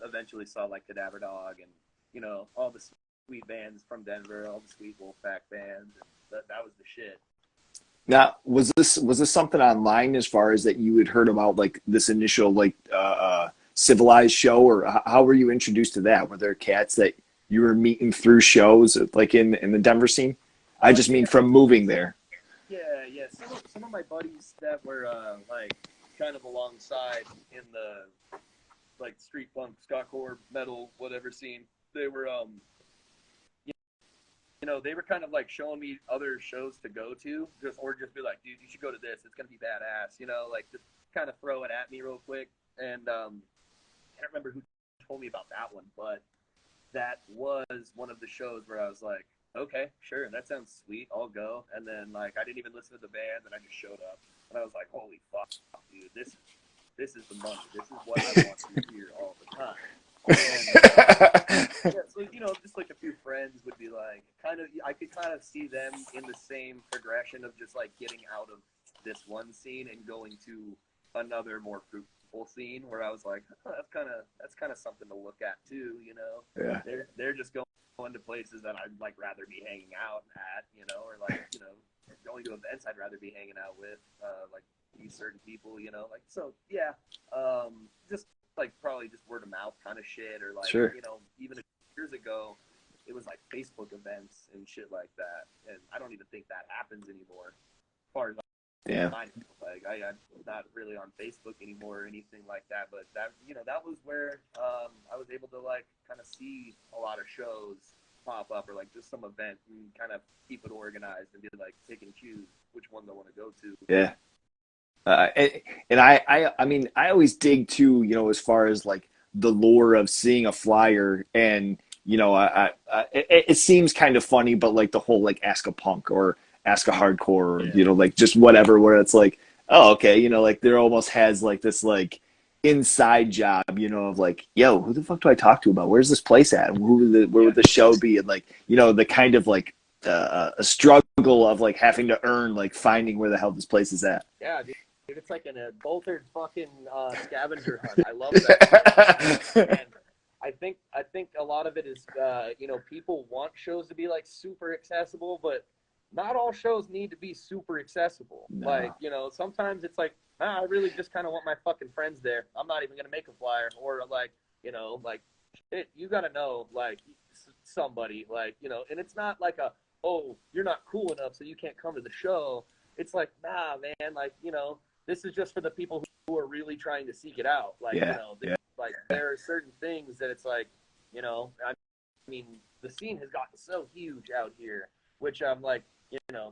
B: eventually saw, like, Cadaver Dog and, all the sweet bands from Denver, all the sweet Wolfpack bands, and that was the shit.
A: Now, was this something online as far as that you had heard about, like, this initial, like, Civilized show, or how were you introduced to that? Were there cats that you were meeting through shows, like, in the Denver scene? I just mean from moving there.
B: Yeah. Some of my buddies that were like, kind of alongside in the, like, street punk, skacore, metal, whatever scene, they were they were kind of, like, showing me other shows to go to, or just be like, dude, you should go to this. It's gonna be badass. Like, just kind of throw it at me real quick. And I can't remember who told me about that one, but that was one of the shows where I was like, okay, sure, that sounds sweet, I'll go. And then like I didn't even listen to the band, and I just showed up, and I was like, holy fuck, dude, this is the money. This is what I want to hear all the time. And yeah, so just like a few friends would be like, kind of, I could kind of see them in the same progression of just like getting out of this one scene and going to another more fruitful scene where I was like, oh, that's kind of something to look at too.
A: Yeah.
B: They're just going to places that I'd like rather be hanging out at, or like going to events I'd rather be hanging out with, like these certain people, like so yeah, just like probably just word of mouth kind of shit, or like
A: Sure.
B: even years ago it was like Facebook events and shit like that, and I don't even think that happens anymore as far as
A: Yeah.
B: I know. Like I'm not really on Facebook anymore or anything like that, but that that was where I was able to like kind of see a lot of shows pop up, or like just some event, and kind of keep it organized and be like pick and choose which ones I want to go to.
A: Yeah. And I mean, I always dig too, as far as like the lore of seeing a flyer, and it seems kind of funny, but like the whole like ask a punk or ask a hardcore, or
B: Yeah.
A: like just whatever, where it's like, oh, okay, like there almost has like this like inside job, of like, yo, who the fuck do I talk to about where's this place at? Where
B: Yeah.
A: would the show be? And like, the kind of like a struggle of like having to earn like finding where the hell this place is at.
B: Yeah, dude. It's like an adulterated fucking scavenger hunt. I love that shit. And I think a lot of it is people want shows to be like super accessible, but not all shows need to be super accessible.
A: No.
B: Like sometimes it's like I really just kind of want my fucking friends there. I'm not even gonna make a flyer, or like like shit. You gotta know like somebody like and it's not like a oh you're not cool enough so you can't come to the show. It's like nah man, like this is just for the people who are really trying to seek it out. Like
A: Yeah. Yeah.
B: like there are certain things that it's like I mean the scene has gotten so huge out here, which I'm like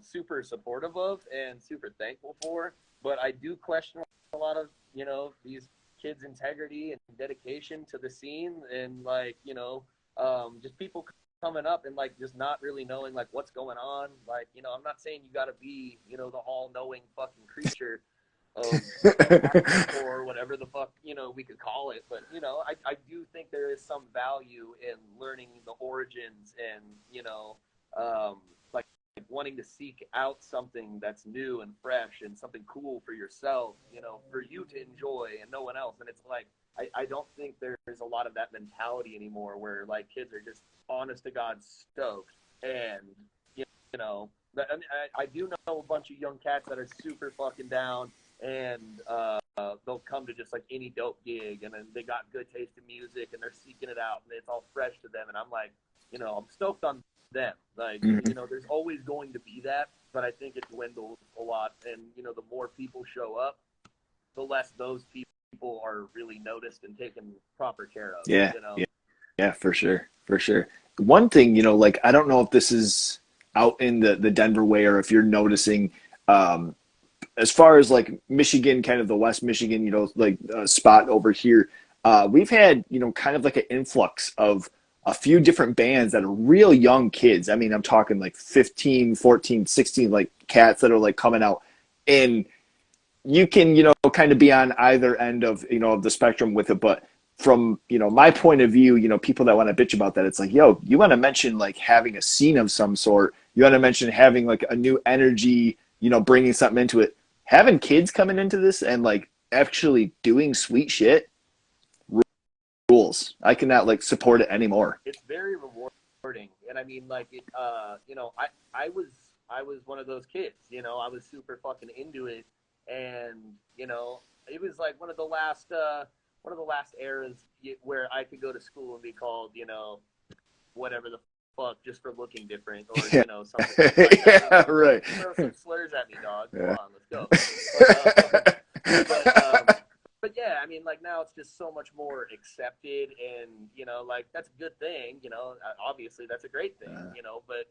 B: super supportive of and super thankful for, but I do question a lot of these kids' integrity and dedication to the scene, and like just people coming up and like just not really knowing like what's going on. Like I'm not saying you got to be the all-knowing fucking creature of or whatever the fuck we could call it, but I do think there is some value in learning the origins, and like wanting to seek out something that's new and fresh and something cool for yourself, for you to enjoy and no one else. And it's like I don't think there's a lot of that mentality anymore, where like kids are just honest to God stoked. And I do know a bunch of young cats that are super fucking down, and they'll come to just like any dope gig, and then they got good taste in music and they're seeking it out and it's all fresh to them, and I'm like I'm stoked on them. Like there's always going to be that, but I think it dwindles a lot, and the more people show up, the less those people are really noticed and taken proper care of.
A: Yeah. Yeah, for sure. For sure. One thing, like I don't know if this is out in the Denver way, or if you're noticing, um, as far as like Michigan, kind of the West Michigan, like spot over here, we've had, kind of like an influx of a few different bands that are real young kids. I mean, I'm talking like 15, 14, 16, like cats that are like coming out, and you can, kind of be on either end of, of the spectrum with it. But from, my point of view, people that want to bitch about that, it's like, yo, you want to mention like having a scene of some sort. You want to mention having like a new energy, bringing something into it. Having kids coming into this and like actually doing sweet shit rules. I cannot like support it anymore.
B: It's very rewarding, and I mean like it. I was one of those kids. I was super fucking into it, and it was like one of the last eras where I could go to school and be called whatever the fuck just for looking different, or something like that.
A: Yeah, right.
B: Throw some slurs at me, dog. Come
A: Yeah.
B: on, let's go. But yeah, I mean, like now it's just so much more accepted, and like that's a good thing. Obviously that's a great thing. But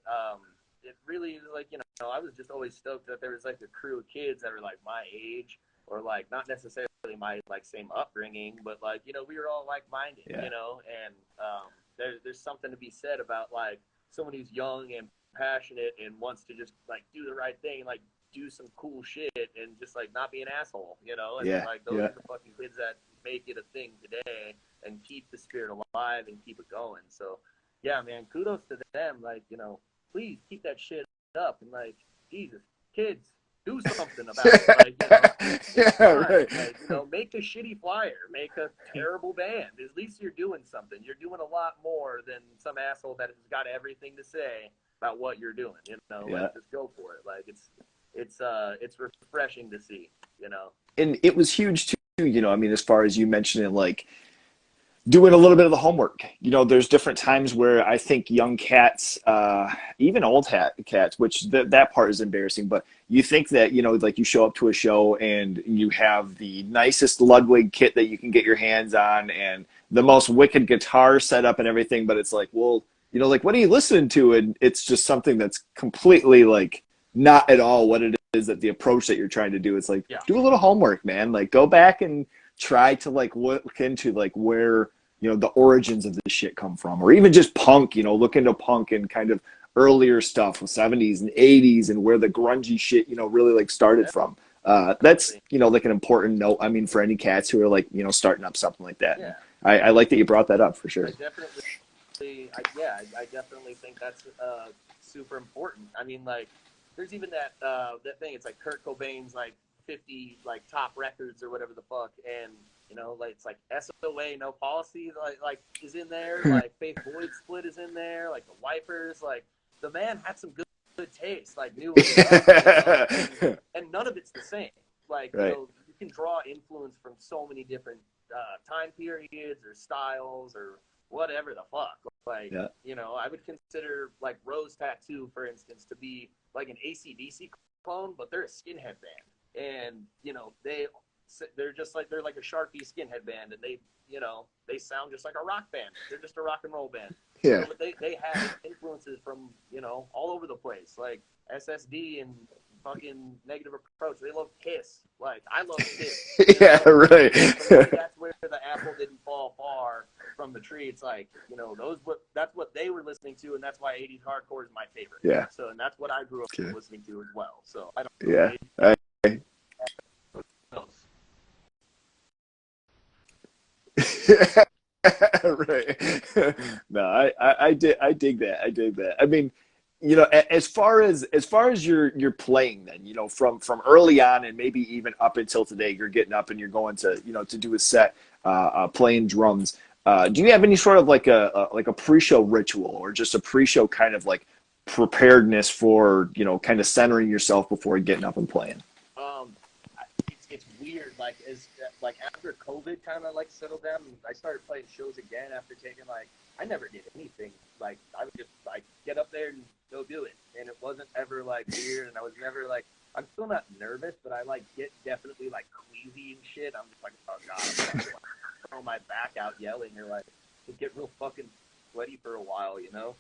B: it really is like I was just always stoked that there was like a crew of kids that were like my age, or like not necessarily my like same upbringing, but like we were all like minded.
A: Yeah.
B: And there's something to be said about like someone who's young and passionate and wants to just like do the right thing and like do some cool shit and just like not be an asshole, you know? And
A: Yeah,
B: like those
A: yeah.
B: are the fucking kids that make it a thing today and keep the spirit alive and keep it going. So yeah, man, kudos to them. Like, you know, please keep that shit up and like, Jesus, kids, do something about it. Like, you know, it's
A: Yeah,
B: fine.
A: right.
B: Like, you know, make a shitty flyer, make a terrible band. At least you're doing something. You're doing a lot more than some asshole that has got everything to say about what you're doing. You know,
A: Yeah.
B: like just go for it. Like it's refreshing to see. You know.
A: And it was huge too, you know, I mean, as far as you mentioned it, like doing a little bit of the homework. You know, there's different times where I think young cats, even old cats, which that part is embarrassing, but you think that, you know, like you show up to a show and you have the nicest Ludwig kit that you can get your hands on and the most wicked guitar set up and everything, but it's like, well, you know, like what are you listening to? And it's just something that's completely like not at all what it is, that the approach that you're trying to do. It's like,
B: Yeah.
A: do a little homework, man. Like go back and try to like look into like where, you know, the origins of this shit come from, or even just punk, you know, look into punk and kind of earlier stuff from 70s and 80s and where the grungy shit, you know, really like started from. That's,
B: Definitely.
A: you know, like an important note. I mean, for any cats who are like, you know, starting up something like that. And
B: Yeah.
A: I like that you brought that up for sure.
B: I definitely I definitely think that's super important. I mean, like, there's even that thing. It's like Kurt Cobain's like 50 like top records or whatever the fuck, and you know, like it's like SOA No Policy like is in there. Like Faith Boyd Split is in there. Like the Wipers. Like the man had some good taste. Like knew his stuff, you know, and none of it's the same. Like you
A: Right.
B: know, you can draw influence from so many different time periods or styles or whatever the fuck. Like,
A: Yeah.
B: you know, I would consider like Rose Tattoo, for instance, to be like an AC/DC clone, but they're a skinhead band, and you know they're just like they're like a Sharpie skinhead band, and they you know they sound just like a rock band. They're just a rock and roll band.
A: Yeah.
B: So, but they have influences from you know all over the place, like SSD and fucking Negative Approach. They love Kiss. Like I love Kiss. You
A: Yeah,
B: know?
A: right.
B: So maybe that's where the apple didn't fall far from the tree. It's like you know that's what they were listening to, and that's why 80s hardcore is my favorite.
A: Yeah.
B: So and that's what I grew up
A: Okay.
B: listening to as well. So I don't know.
A: Yeah.
B: Maybe else.
A: Right. No, I dig that. I dig that. I mean, you know, as far as you're playing, then you know from early on and maybe even up until today, you're getting up and you're going to you know to do a set, playing drums. Do you have any sort of like a pre-show ritual or just a pre-show kind of like preparedness for you know kind of centering yourself before getting up and playing?
B: Um, it's weird. Like as like after COVID kind of like settled down, I started playing shows again after taking like I never did anything. Like I would just like get up there and go do it, and it wasn't ever like weird, and I was never like I'm still not nervous, but I like get definitely like queasy and shit. I'm just like oh god, I'm gonna like, throw my back out yelling or like get real fucking sweaty for a while, you know.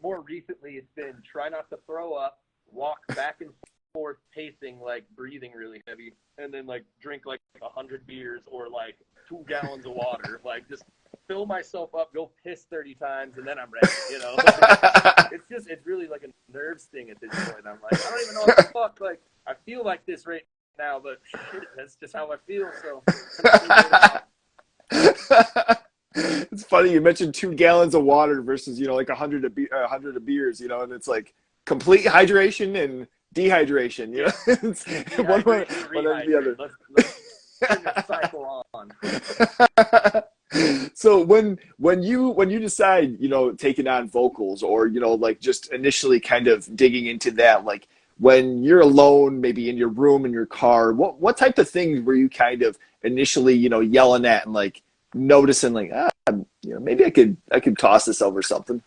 B: More recently, it's been try not to throw up, walk back and forth, pacing, like breathing really heavy, and then like drink like 100 beers or like 2 gallons of water. Like just fill myself up, go piss 30 times, and then I'm ready. You know, it's really like a nerves thing at this point. I'm like I don't even know what the fuck. Like I feel like this right now, but shit, that's just how I feel. So I'm gonna figure it out.
A: It's funny you mentioned 2 gallons of water versus you know like a hundred of beers, you know, and it's like complete hydration and dehydration. You
B: Yeah,
A: know, it's
B: dehydrate and
A: one under the
B: rehydrate.
A: other.
B: Let's turn this cycle on.
A: So when you decide you know taking on vocals or you know like just initially kind of digging into that like when you're alone maybe in your room in your car what type of things were you kind of initially you know yelling at and like noticing like you know maybe I could toss this over something.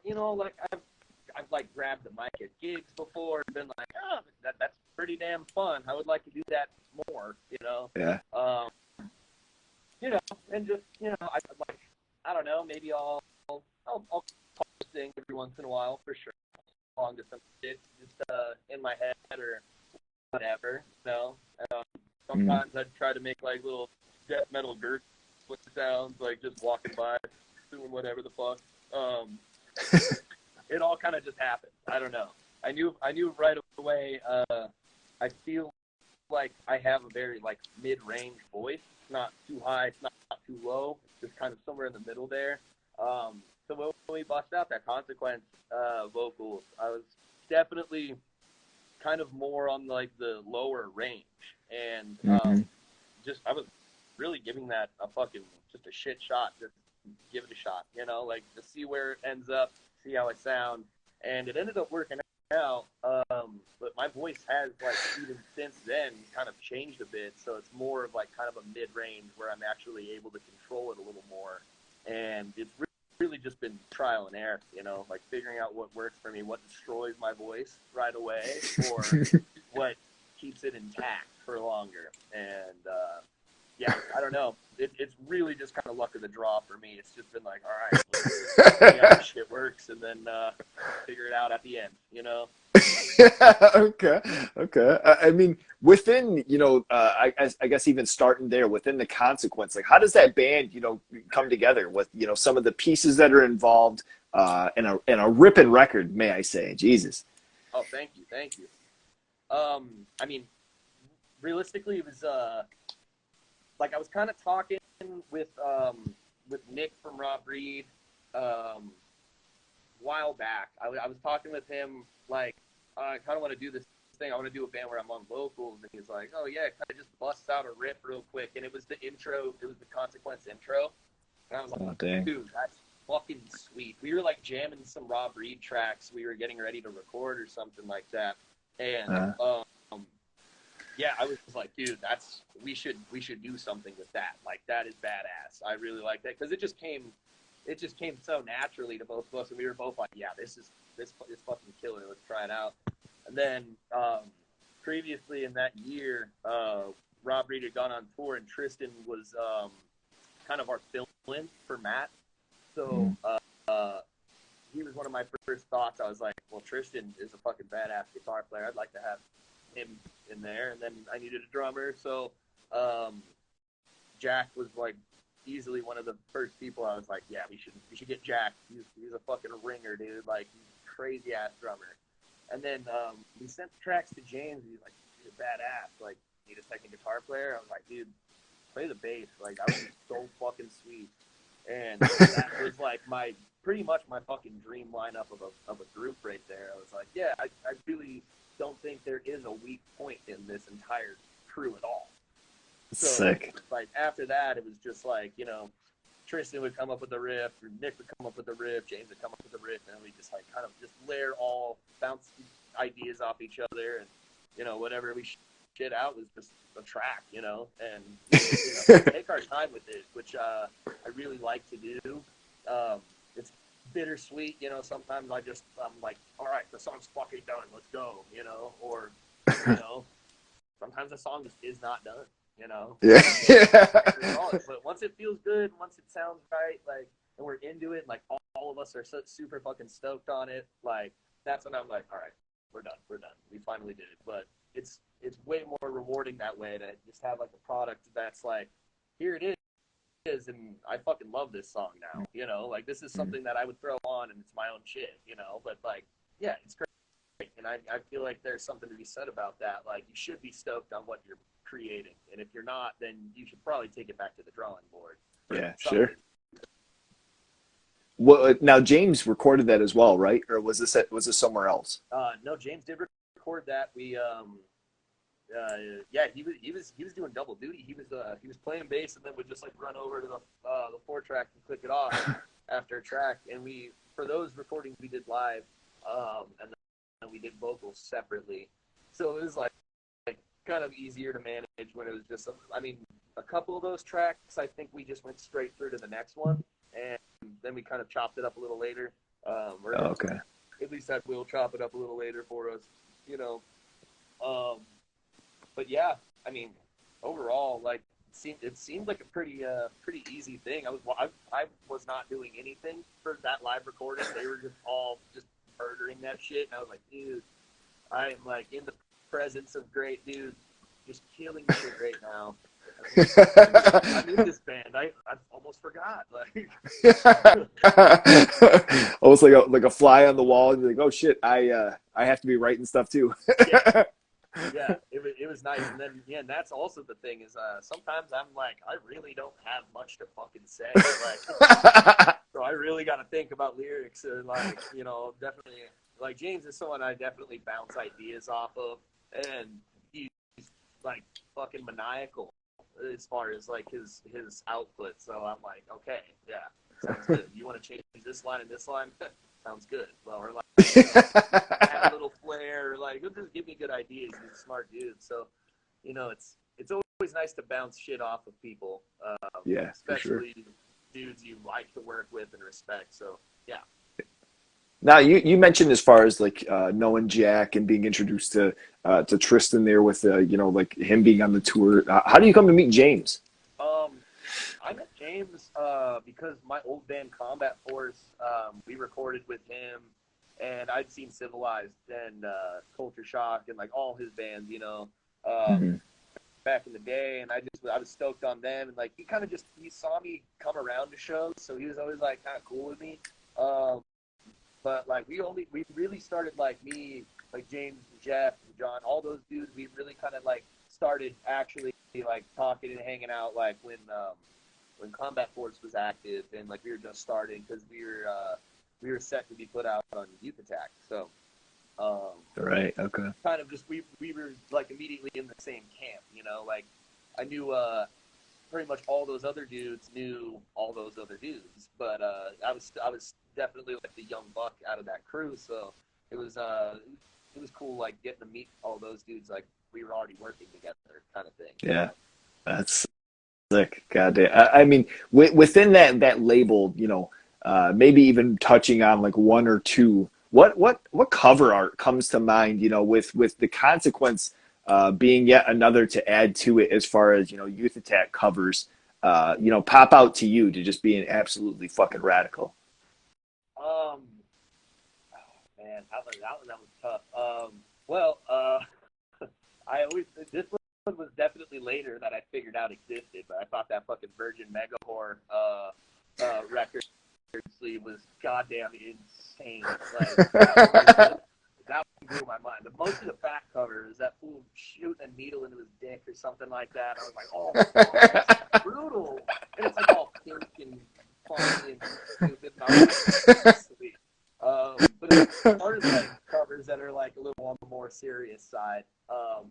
B: You know, like I've like grabbed the mic at gigs before and been like, oh, that's pretty damn fun. I would like to do that more. You know,
A: Yeah.
B: you know, and just you know, I don't know, maybe I'll sing every once in a while for sure, along to some shit just in my head or whatever. You know,
A: Mm.
B: sometimes I'd try to make like little death metal gurgling Consequence sounds, like just walking by, doing whatever the fuck. It all kind of just happened. I don't know. I knew right away. I feel like I have a very like mid-range voice. It's not too high, it's not too low. It's just kind of somewhere in the middle there. So when we bust out that Consequence vocals, I was definitely kind of more on like the lower range, and just I was really giving that a fucking just a shit shot. Just give it a shot, you know, like to see where it ends up, see how I sound, and it ended up working out. But my voice has like even since then kind of changed a bit, so it's more of like kind of a mid range where I'm actually able to control it a little more, and it's really just been trial and error, you know, like figuring out what works for me, what destroys my voice right away, or what keeps it intact for longer. And yeah, I don't know. It's really just kind of luck of the draw for me. It's just been like, all right, let's see how this shit works, and then figure it out at the end, you know?
A: Okay. I mean, within, I guess even starting there within the Consequence, like how does that band, come together with, some of the pieces that are involved, in a ripping record, may I say? Jesus.
B: Oh, thank you, thank you. I mean, realistically, it was like I was kind of talking with Nick from Raw Breed a while back. I was talking with him like I kind of want to do this thing. I want to do a band where I'm on vocals, and he's like, "Oh yeah, kind of just bust out a riff real quick." And it was the intro. It was the Consequence intro, and I was like,
A: Oh, dang.
B: "Dude, that's fucking sweet." We were like jamming some Raw Breed tracks. We were getting ready to record or something like that, and yeah, I was like, dude, we should do something with that. Like that is badass. I really like that because it just came so naturally to both of us, and we were both like, yeah, this fucking killer. Let's try it out. And then previously in that year, Rob Reed had gone on tour, and Tristan was kind of our fill-in for Matt. So he was one of my first thoughts. I was like, well, Tristan is a fucking badass guitar player. I'd like to have him in there. And then I needed a drummer, so Jack was like easily one of the first people I was like, yeah, we should get Jack. He's a fucking ringer, dude. Like, he's a crazy ass drummer. And then we sent the tracks to James. He's like, he's a badass. Like, need a second guitar player? I was like, dude, play the bass. Like, that was so fucking sweet. And that was like pretty much my fucking dream lineup of a group right there. I was like, yeah, I really don't think there is a weak point in this entire crew at all. So,
A: sick.
B: like, after that, it was just like, Tristan would come up with the riff, or Nick would come up with the riff, James would come up with the riff, and we just, like, kind of just bounce ideas off each other, and, whatever we shit out was just a track, and, take our time with it, which I really like to do. It's bittersweet, sometimes I'm like, all right, the song's fucking done, let's go, or, sometimes the song just is not done.
A: Yeah.
B: But once it feels good, once it sounds right, like, and we're into it, like all of us are so super fucking stoked on it, like that's when I'm like, all right, we're done, we finally did it. But it's way more rewarding that way to just have like a product that's like, here it is, and I fucking love this song now, like this is something that I would throw on and it's my own shit, but like, yeah, it's great. And I feel like there's something to be said about that. Like, you should be stoked on what you're creating, and if you're not, then you should probably take it back to the drawing board.
A: Yeah, sure. Well, now James recorded that as well, right? Or was this somewhere else?
B: No, James did record that. We yeah, he was doing double duty. He was playing bass and then would just like run over to the 4-track and click it off after a track. And for those recordings we did live, and then we did vocals separately. So it was like kind of easier to manage when it was just, a couple of those tracks, I think we just went straight through to the next one, and then we kind of chopped it up a little later.
A: Okay.
B: At least had Will chop it up a little later for us, But yeah, overall, like, it seemed like a pretty easy thing. I was not doing anything for that live recording. They were just all just murdering that shit, and I was like, dude, I am like in the presence of great dudes, just killing shit right now. I'm in this band. I almost forgot. Like,
A: Almost like a fly on the wall, and you're like, oh shit, I have to be writing stuff too.
B: yeah, yeah, it was nice. And then yeah, and that's also the thing is sometimes I'm like I really don't have much to fucking say. Like so I really got to think about lyrics or like definitely like James is someone I definitely bounce ideas off of, and he's like fucking maniacal as far as like his output. So I'm like, okay, yeah, sounds good. You want to change this line and this line? Sounds good. Well, or like add a little flair, or like he'll just give me good ideas. He's a smart dude. So it's always nice to bounce shit off of people,
A: Yeah, for sure.
B: especially dudes you like to work with and respect. So yeah.
A: Now you mentioned as far as like knowing Jack and being introduced to Tristan there with like him being on the tour. How do you come to meet James?
B: Um, I met James because my old band Combat Force, we recorded with him, and I'd seen Civilized and Culture Shock and like all his bands,
A: Mm-hmm.
B: back in the day, and I was stoked on them, and like he saw me come around to shows, so he was always like kind of cool with me. Um, but like we really started like me, like James and Jeff and John, all those dudes. We really kind of like started actually like talking and hanging out like when Combat Force was active and like we were just starting because we were set to be put out on Youth Attack. So
A: Right. Okay.
B: kind of just we were like immediately in the same camp. Like I knew pretty much all those other dudes knew all those other dudes, but I was definitely like the young buck out of that crew, so it was uh it was cool like getting to meet all those dudes like we were already working together kind of thing.
A: Yeah, that's sick. God damn. I mean, within that label, maybe even touching on like one or two. What cover art comes to mind? With the consequence being yet another to add to it as far as Youth Attack covers. Pop out to you to just being absolutely fucking radical.
B: Um, oh, man, that was tough. Well, I always this one was definitely later that I figured out existed, but I thought that fucking Virgin Megahore record sleeve was goddamn insane. Like that one blew my mind. But most of the back cover is that fool shooting a needle into his dick or something like that. I was like, oh fuck, that's brutal. And it's like all pink and funny and stupid. And I was like, sweet. But as far as like covers that are like a little on the more serious side, I,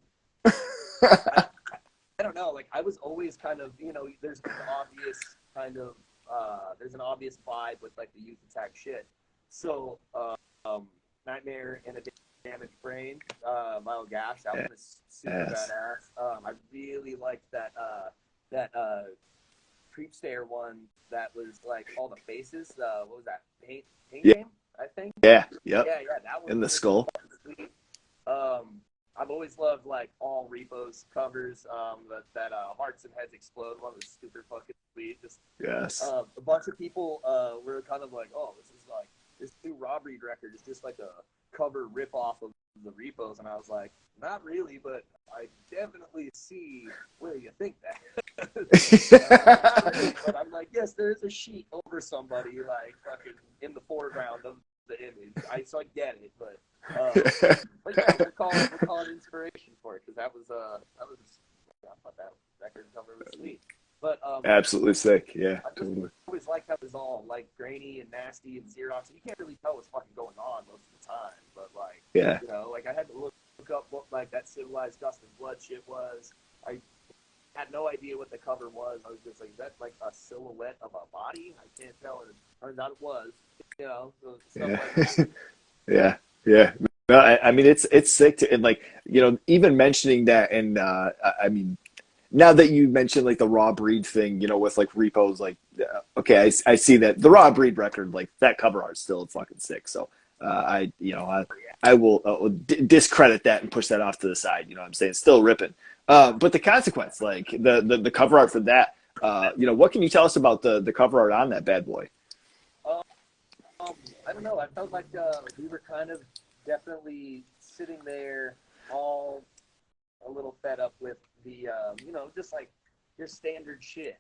B: I don't know. Like I was always kind of, there's an obvious kind of, there's an obvious vibe with like the Youth Attack shit. So, Nightmare and a Damaged Brain, Mile Gash, that one is super
A: Yes.
B: badass. I really liked that Creep Stare one that was like all the faces. What was that? Paint
A: Yeah.
B: Game, I think.
A: Yeah. Yep.
B: Yeah, that one
A: In the
B: was really
A: skull.
B: fucking sweet. I've always loved like all Repo's covers. That Hearts and Heads Explode one was super fucking sweet. Just
A: Yes.
B: a bunch of people were kind of like, oh, this is like this new Raw Breed record is just like a cover rip off of the Repos, and I was like, not really, but I definitely see where you think that. Not really, but I'm like, yes, there is a sheet over somebody like fucking in the foreground of the image. So I get it, but yeah, we're calling inspiration for it because I thought that record cover was sweet. But
A: Absolutely sick. Yeah.
B: I just
A: Totally.
B: always liked how it was all like grainy and nasty and Xerox, and you can't really tell what's fucking going on most of the time. But like,
A: Yeah.
B: like I had to look up what like that Civilized Dust and Blood shit was. I had no idea what the cover was. I was just like, is that like a silhouette of a body? I can't tell. And it turns out it was. So stuff
A: Yeah.
B: like that.
A: Yeah. Yeah. No, I mean it's sick to, and like even mentioning that, and I mean now that you mentioned like the Raw Breed thing, with like Repos, like okay, I see that the Raw Breed record, like that cover art's still fucking sick. So I will discredit that and push that off to the side. You know what I'm saying? Still ripping. But the consequence, like the cover art for that, what can you tell us about the cover art on that bad boy?
B: Um, I don't know. I felt like we were kind of definitely sitting there all a little fed up with the, just like your standard shit.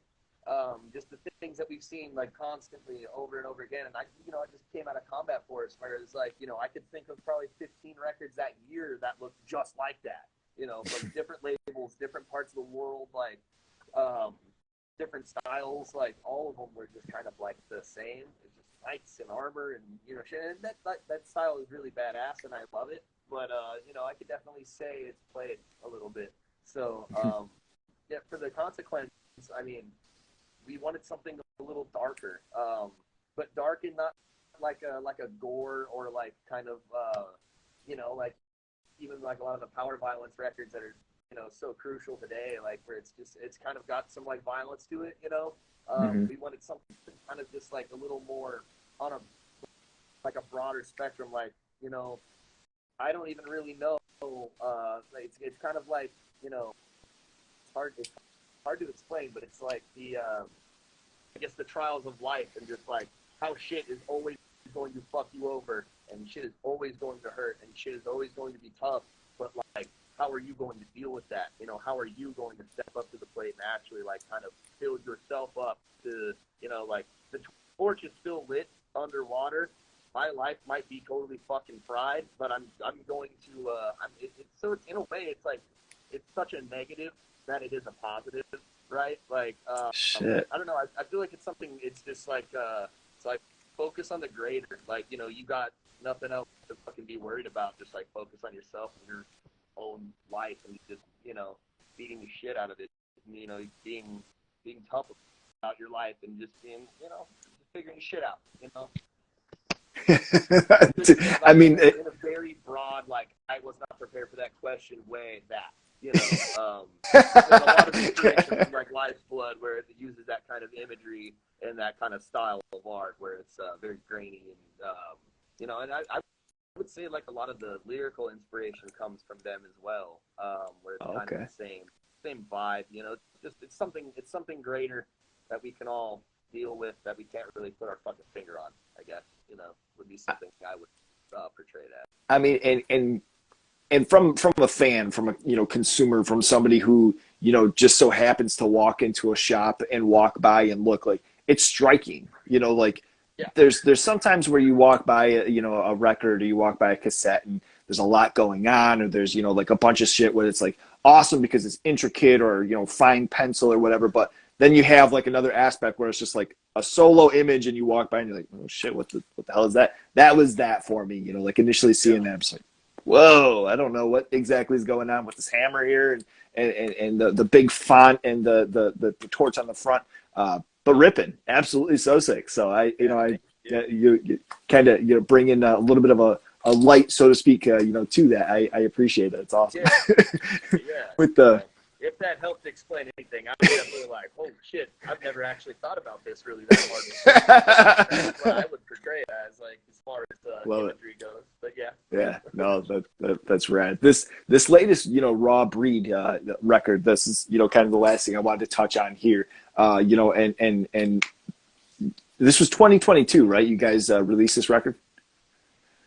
B: Just the things that we've seen like constantly over and over again. And I just came out of Combat Force where it's like, I could think of probably 15 records that year that looked just like that, from different labels, different parts of the world, like, different styles, like all of them were just kind of like the same. It's just knights and armor and, shit. And that style is really badass and I love it. But, I could definitely say it's played a little bit. So, yeah, for the Consequence, I mean, we wanted something a little darker, but dark and not like a gore or like kind of like even like a lot of the power violence records that are so crucial today, like where it's kind of got some like violence to it.
A: Mm-hmm.
B: We wanted something kind of just like a little more on a broader spectrum, like I don't even really know. It's kind of like it's hard to explain, but it's like the I guess the trials of life and just like how shit is always going to fuck you over and shit is always going to hurt and shit is always going to be tough. But like, how are you going to deal with that? How are you going to step up to the plate and actually like kind of build yourself up to, like the torch is still lit underwater. My life might be totally fucking fried, but I'm going to, so it's in a way, it's like, it's such a negative that it is a positive, right? Like,
A: Shit.
B: I don't know. I feel like it's something. It's just like it's like focus on the greater. Like you got nothing else to fucking be worried about. Just like focus on yourself and your own life, and just beating the shit out of it. Being tough about your life and just being just figuring shit out. Like,
A: I mean,
B: in a very broad, like I was not prepared for that question. Way that. There's a lot of inspiration from like Life's Blood, where it uses that kind of imagery and that kind of style of art, where it's very grainy and and I would say like a lot of the lyrical inspiration comes from them as well, where it's kind of
A: okay.
B: the same vibe. It's something greater that we can all deal with that we can't really put our fucking finger on. I guess would be something I would portray that.
A: I mean, and from a fan, from a consumer, from somebody who just so happens to walk into a shop and walk by and look, like it's striking. Like
B: Yeah.
A: there's sometimes where you walk by a record, or you walk by a cassette and there's a lot going on, or there's like a bunch of shit where it's like awesome because it's intricate, or fine pencil or whatever. But then you have like another aspect where it's just like a solo image, and you walk by and you're like, oh shit, what the hell is that? That was that for me. Like initially seeing that, I'm just like, whoa, I don't know what exactly is going on with this hammer here, and the big font and the torch on the front. But ripping, absolutely so sick. So you kind of bring in a little bit of a light, so to speak, to that. I appreciate it. It's awesome.
B: Yeah.
A: With the
B: if that helped explain anything, I was definitely like, "Holy shit! I've never actually thought about this really that hard." That's what I would portray it as, like as far as imagery goes. But yeah.
A: Yeah, no, that's rad. This latest, Raw Breed record. This is, kind of the last thing I wanted to touch on here. And this was 2022, right? You guys released this record.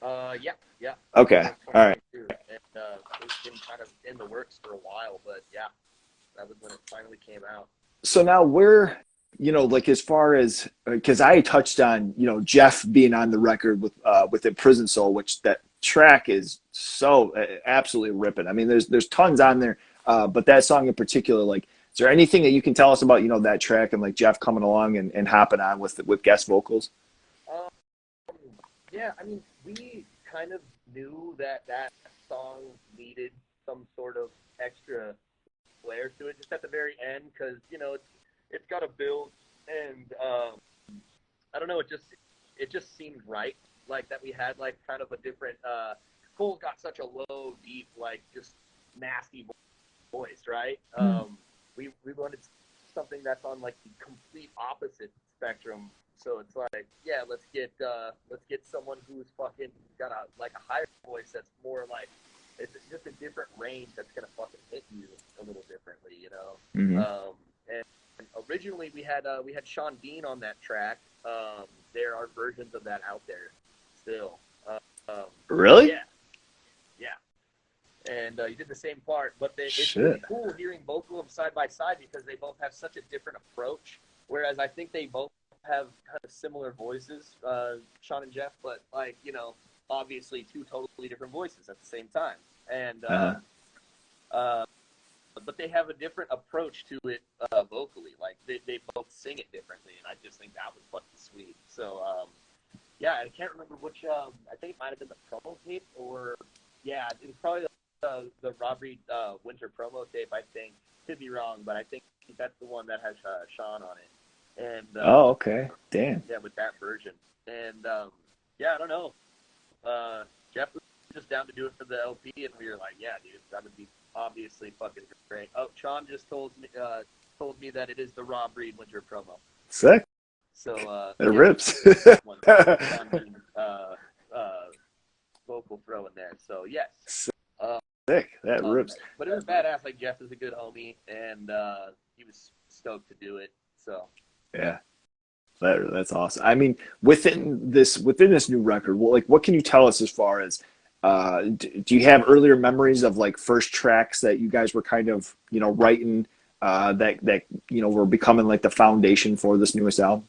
B: Yeah.
A: Okay, all right.
B: And it's been kind of in the works for a while, but yeah, that was when it finally came out.
A: So now we're, like as far as, because I touched on, Jeff being on the record with Prison Soul, which that track is so absolutely ripping. I mean, there's tons on there, but that song in particular, like, is there anything that you can tell us about, that track and like Jeff coming along and hopping on with guest vocals?
B: Um, yeah, I mean, we kind of knew that song needed some sort of extra flair to it, just at the very end, because it's got a build, and I don't know, it just seemed right, like that we had like kind of a different. Cole's got such a low, deep, like just nasty voice, right? We wanted something that's on like the complete opposite spectrum. So it's like, yeah, let's get someone who's fucking got a higher voice that's more like, it's just a different range that's gonna fucking hit you a little differently,
A: Mm-hmm.
B: And originally we had Sean Dean on that track. There are versions of that out there still.
A: Really?
B: Yeah. and you did the same part. But it's
A: Shit.
B: really cool hearing both of them side by side because they both have such a different approach. Whereas I think they both have kind of similar voices, Sean and Jeff, but like obviously two totally different voices at the same time, and
A: Uh-huh.
B: uh, but they have a different approach to it vocally. Like they both sing it differently, and I just think that was fucking sweet. So yeah, I can't remember which. I think it might have been the promo tape, or yeah, it was probably the Raw Breed winter promo tape. I think could be wrong, but I think that's the one that has Sean on it, and
A: Oh, okay. Damn.
B: yeah, with that version. And yeah, I don't know. Jeff was just down to do it for the LP, and we were like, yeah, dude, that would be obviously fucking great. Oh, Sean just told me that it is the Raw Breed winter promo.
A: Sick.
B: So
A: It
B: yeah,
A: rips.
B: that one. Sean being vocal throw in there. So yes. Uh,
A: Sick. That rips.
B: but it was badass. Like Jeff is a good homie, and he was stoked to do it. So
A: Yeah. That's awesome. I mean, within this new record, well, like, what can you tell us as far as do you have earlier memories of like first tracks that you guys were kind of writing that were becoming like the foundation for this newest album?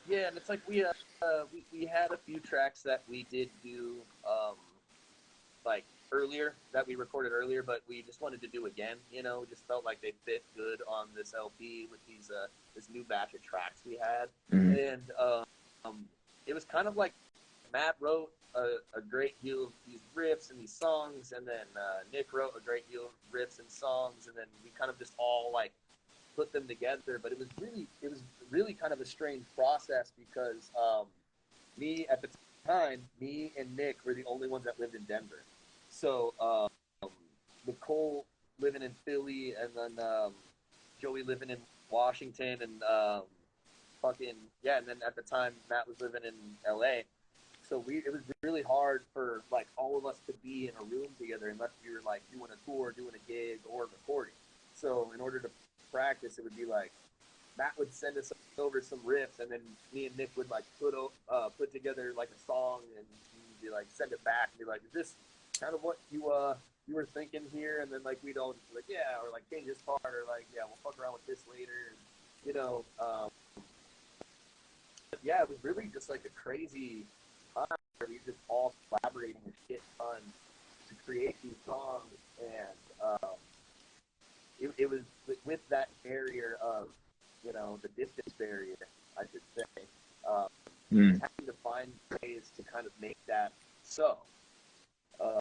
B: yeah, and it's like we had a few tracks that we did do like earlier that we recorded earlier, but we just wanted to do again. We just felt like they fit good on this LP with this new batch of tracks we had,
A: Mm-hmm.
B: and it was kind of like Matt wrote a great deal of these riffs and these songs, and then Nick wrote a great deal of riffs and songs, and then we kind of just all like put them together. But it was really kind of a strange process because me at the time, me and Nick were the only ones that lived in Denver. So with Cole living in Philly, and then Joey living in Washington, and fucking yeah, and then at the time Matt was living in LA. So it was really hard for like all of us to be in a room together unless we were like doing a tour, doing a gig, or recording. So in order to practice, it would be like Matt would send us over some riffs, and then me and Nick would like put together like a song, and we'd be like send it back and be like, is this kind of what you were thinking here? And then like we'd all just be like, yeah, or like change this part, or like yeah, we'll fuck around with this later, and you know. But yeah, it was really just like a crazy time where we just all collaborating a shit ton to create these songs, and it was with that barrier of the distance barrier, I should say, um,
A: Mm.
B: just having to find ways to kind of make that so. Uh,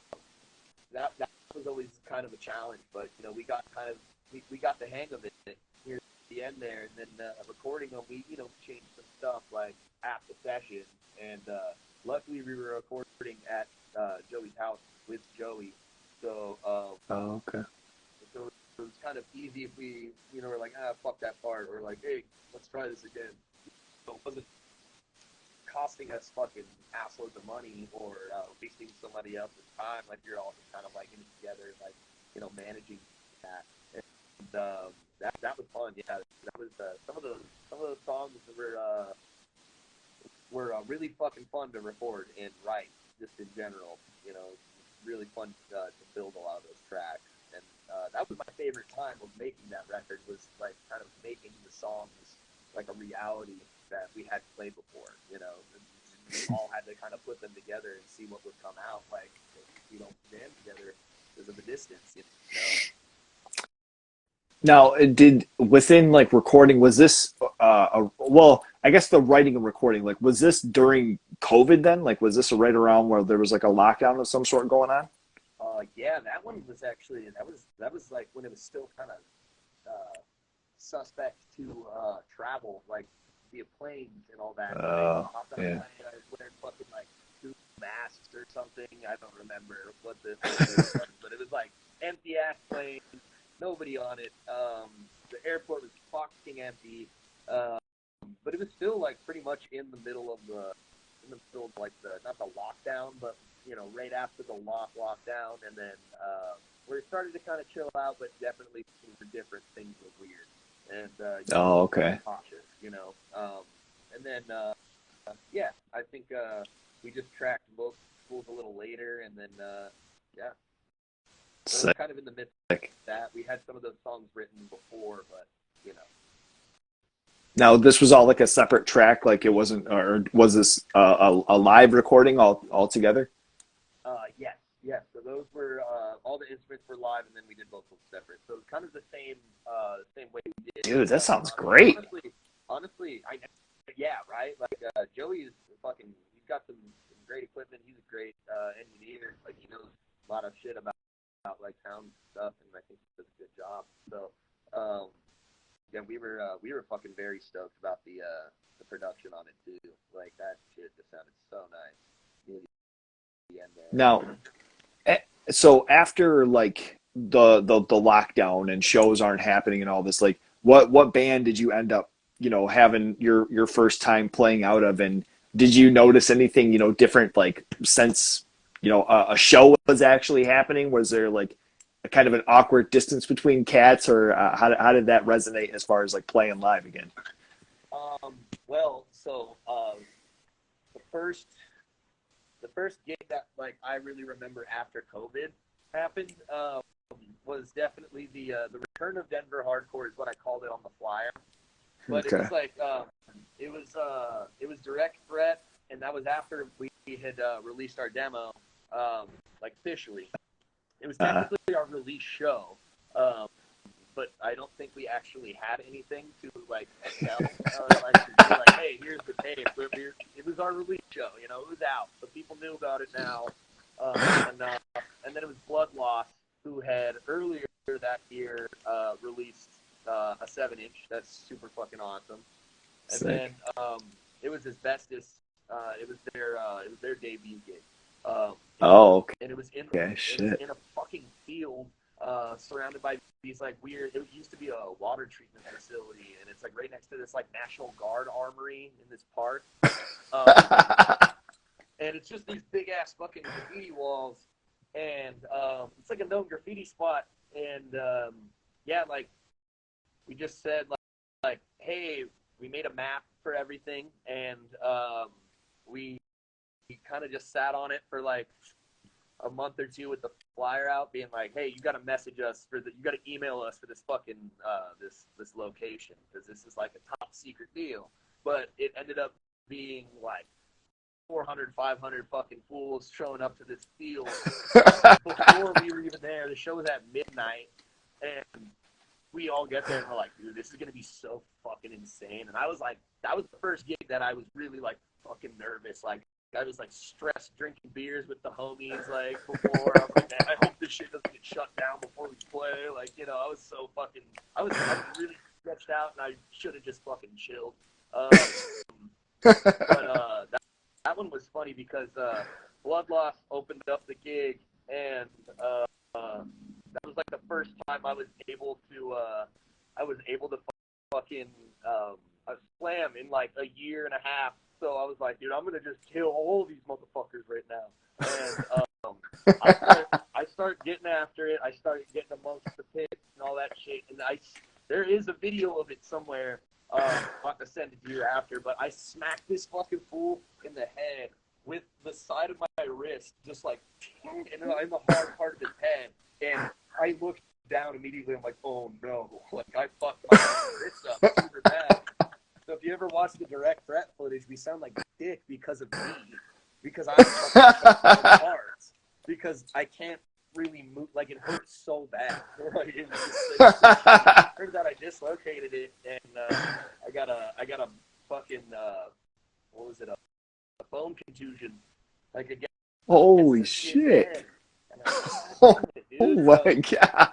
B: that was always kind of a challenge, but we got we got the hang of it near the end there, and then recording them, we changed some stuff like half the session, and luckily we were recording at Joey's house with Joey, so
A: Oh, okay.
B: so it was kind of easy if we were like fuck that part, or like hey, let's try this again. So it wasn't costing us fucking assloads of money, or wasting somebody else's time. Like you're all just kind of like in it together, like managing that. And that was fun. Yeah, that was some of the songs that were really fucking fun to record and write, just in general. Really fun to build a lot of those tracks. And that was my favorite time of making that record, was like kind of making the songs like a reality that we hadn't played before. We all had to kind of put them together and see what would come out. Like if we don't jam together because of the distance.
A: Now, did within like recording, was this well, I guess the writing and recording, like, was this during COVID then? Like, was this right around where there was like a lockdown of some sort going on?
B: Yeah, that one was actually that was like when it was still kind of suspect to travel, like via planes and all that. So they
A: Oh,
B: hopped on a
A: yeah.
B: plane. I was wearing fucking like two masks or something. I don't remember what the was, but it was like empty ass plane, nobody on it. The airport was fucking empty, um, but it was still like pretty much in the middle of like the not the lockdown, but right after the lockdown, and then where it started to kind of chill out, but definitely things were different. Things were weird, and
A: Oh, okay.
B: cautious. And then yeah, I think we just tracked both schools a little later, and then yeah. So it was
A: Sick.
B: kind of in the midst of that. We had some of those songs written before, but you know.
A: Now, this was all like a separate track, like it wasn't, or was this a live recording all together?
B: Yes, yes. So those were all the instruments were live, and then we did vocals separate. So it's kind of the same way we did.
A: Dude, that sounds
B: Honestly,
A: great.
B: honestly, yeah, right. Like Joey's fucking. He's got some great equipment. He's a great engineer. Like he knows a lot of shit about like sound stuff, and I think he does a good job. So, yeah, we were fucking very stoked about the production on it too. Like that shit just sounded so nice. Near the end there.
A: Now, eh, so after like the lockdown and shows aren't happening and all this, like what band did you end up, having your first time playing out of, and did you notice anything, different, like since, a show was actually happening? Was there like a kind of an awkward distance between cats, or how did that resonate as far as like playing live again?
B: Well, so the first the first gig that like I really remember after COVID happened was definitely the return of Denver hardcore is what I called it on the flyer. But it
A: Okay.
B: was like it was Direct Threat, and that was after we had released our demo like officially. It was
A: Uh,
B: technically our release show, um, but I don't think we actually had anything to like tell. Like, to be like, hey, here's the tape. It was our release show, you know, it was out, so people knew about it now. Um, and, uh, and then it was Blood Loss, who had earlier that year released a 7-inch. That's super fucking awesome. And then
A: sick.
B: it was Asbestos. It was their debut gig.
A: Oh,
B: And
A: okay.
B: it was
A: Shit.
B: in a fucking field, surrounded by these like weird. It used to be a water treatment facility, and it's like right next to this like National Guard armory in this park. Um, and it's just these big ass fucking graffiti walls, and it's like a known graffiti spot. And yeah, like we just said like hey, we made a map for everything, and we kind of just sat on it for like a month or two with the flyer out, being like, "Hey, you got to message us you got to email us for this fucking this location because this is like a top secret deal." But it ended up being like 400, 500 fucking fools showing up to this field before we were even there. The show was at midnight, and we all get there and we're like, "Dude, this is gonna be so fucking insane." And I was like, that was the first gig that I was really like fucking nervous, like. I was like stressed drinking beers with the homies like before. I was like, man, I hope this shit doesn't get shut down before we play. Like, you know, I was really stretched out, and I should have just fucking chilled. But that one was funny because Blood Loss opened up the gig, and that was like the first time I was able to fucking slam in like a year and a half. So I was like, dude, I'm gonna just kill all these motherfuckers right now. And I start getting after it. I started getting amongst the pits and all that shit. And there is a video of it somewhere. I'll have to send it to you after. But I smacked this fucking fool in the head with the side of my wrist, just like in the hard part of his head. And I looked down immediately. I'm like, oh no, like I fucked my wrist up super bad. So if you ever watch the Direct Threat footage, we sound like dick because of me, because I'm fucking parts, because I can't really move. Like it hurts so bad. Like, turns out I dislocated it, and I got a fucking what was it, a bone contusion, like against
A: Holy
B: the skin
A: shit.
B: head. And I was
A: Oh
B: like, damn it, dude.
A: my
B: So
A: god.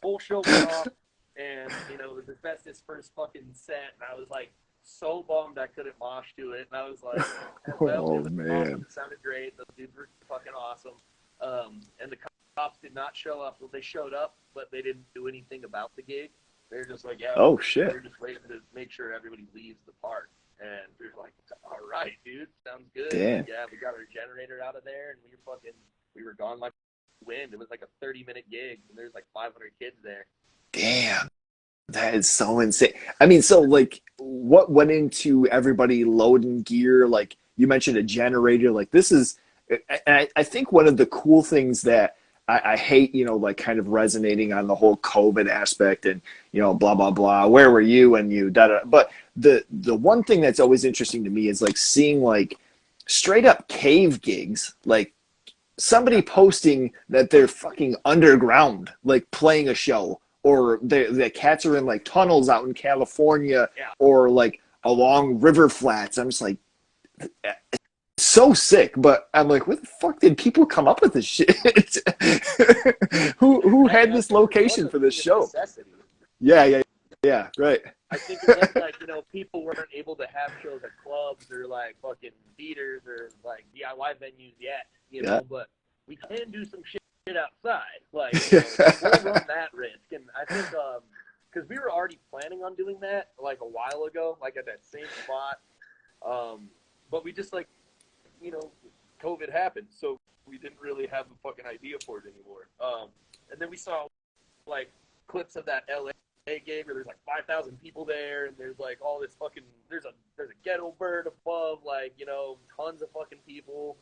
B: whole show went off, and you know it was Asbestos' first fucking set, and I was like so bummed I couldn't mosh to it, and I was like, well,
A: Oh
B: it was awesome,
A: man.
B: it sounded great, those dudes were fucking awesome, and the cops did not show up. Well, they showed up, but they didn't do anything about the gig. They're just like, yeah,
A: Oh shit.
B: we're just waiting to make sure everybody leaves the park, and we were like, all right, dude, sounds good.
A: Damn.
B: Yeah, we got our generator out of there, and we were gone like wind. It was like a 30-minute gig, and there's like 500 kids there.
A: Damn. That is so insane. I mean, so like what went into everybody loading gear? Like you mentioned a generator. Like this is, and I think one of the cool things that I hate, like kind of resonating on the whole COVID aspect and, blah, blah, blah. Where were you and you, da, da. But the one thing that's always interesting to me is like seeing like straight up cave gigs, like somebody posting that they're fucking underground, like playing a show, or the cats are in like tunnels out in California,
B: Yeah,
A: or like along river flats. I'm just like, so sick, but I'm like, what the fuck did people come up with this shit? Who
B: hey,
A: had
B: I
A: this
B: think it was
A: location
B: a
A: for this
B: thing of
A: show?
B: necessity.
A: Yeah, yeah, yeah, right.
B: I think it was like, people weren't able to have shows at clubs or like fucking theaters or like DIY venues yet,
A: Yeah.
B: but we can do some shit outside. Like, we'll run that risk. And I think, because we were already planning on doing that like a while ago, like at that same spot. But we just like, you know, COVID happened. So we didn't really have a fucking idea for it anymore. And then we saw like clips of that LA game where there's like 5,000 people there, and there's like all this fucking there's a ghetto bird above, like tons of fucking people.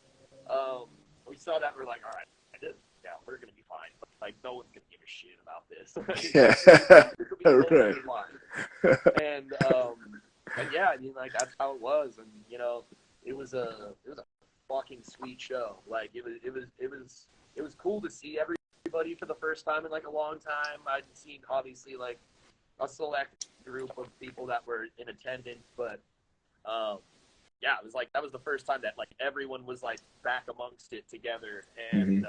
B: We saw that, we're like, all right, yeah, we're gonna be fine. Like no one's gonna give a shit about this.
A: Yeah.
B: This will be
A: Right.
B: totally fine. And yeah, I mean like that's how it was, and it was a fucking sweet show. Like it was cool to see everybody for the first time in like a long time. I'd seen obviously like a select group of people that were in attendance, but yeah, it was like that was the first time that like everyone was like back amongst it together,
A: Mm-hmm.
B: and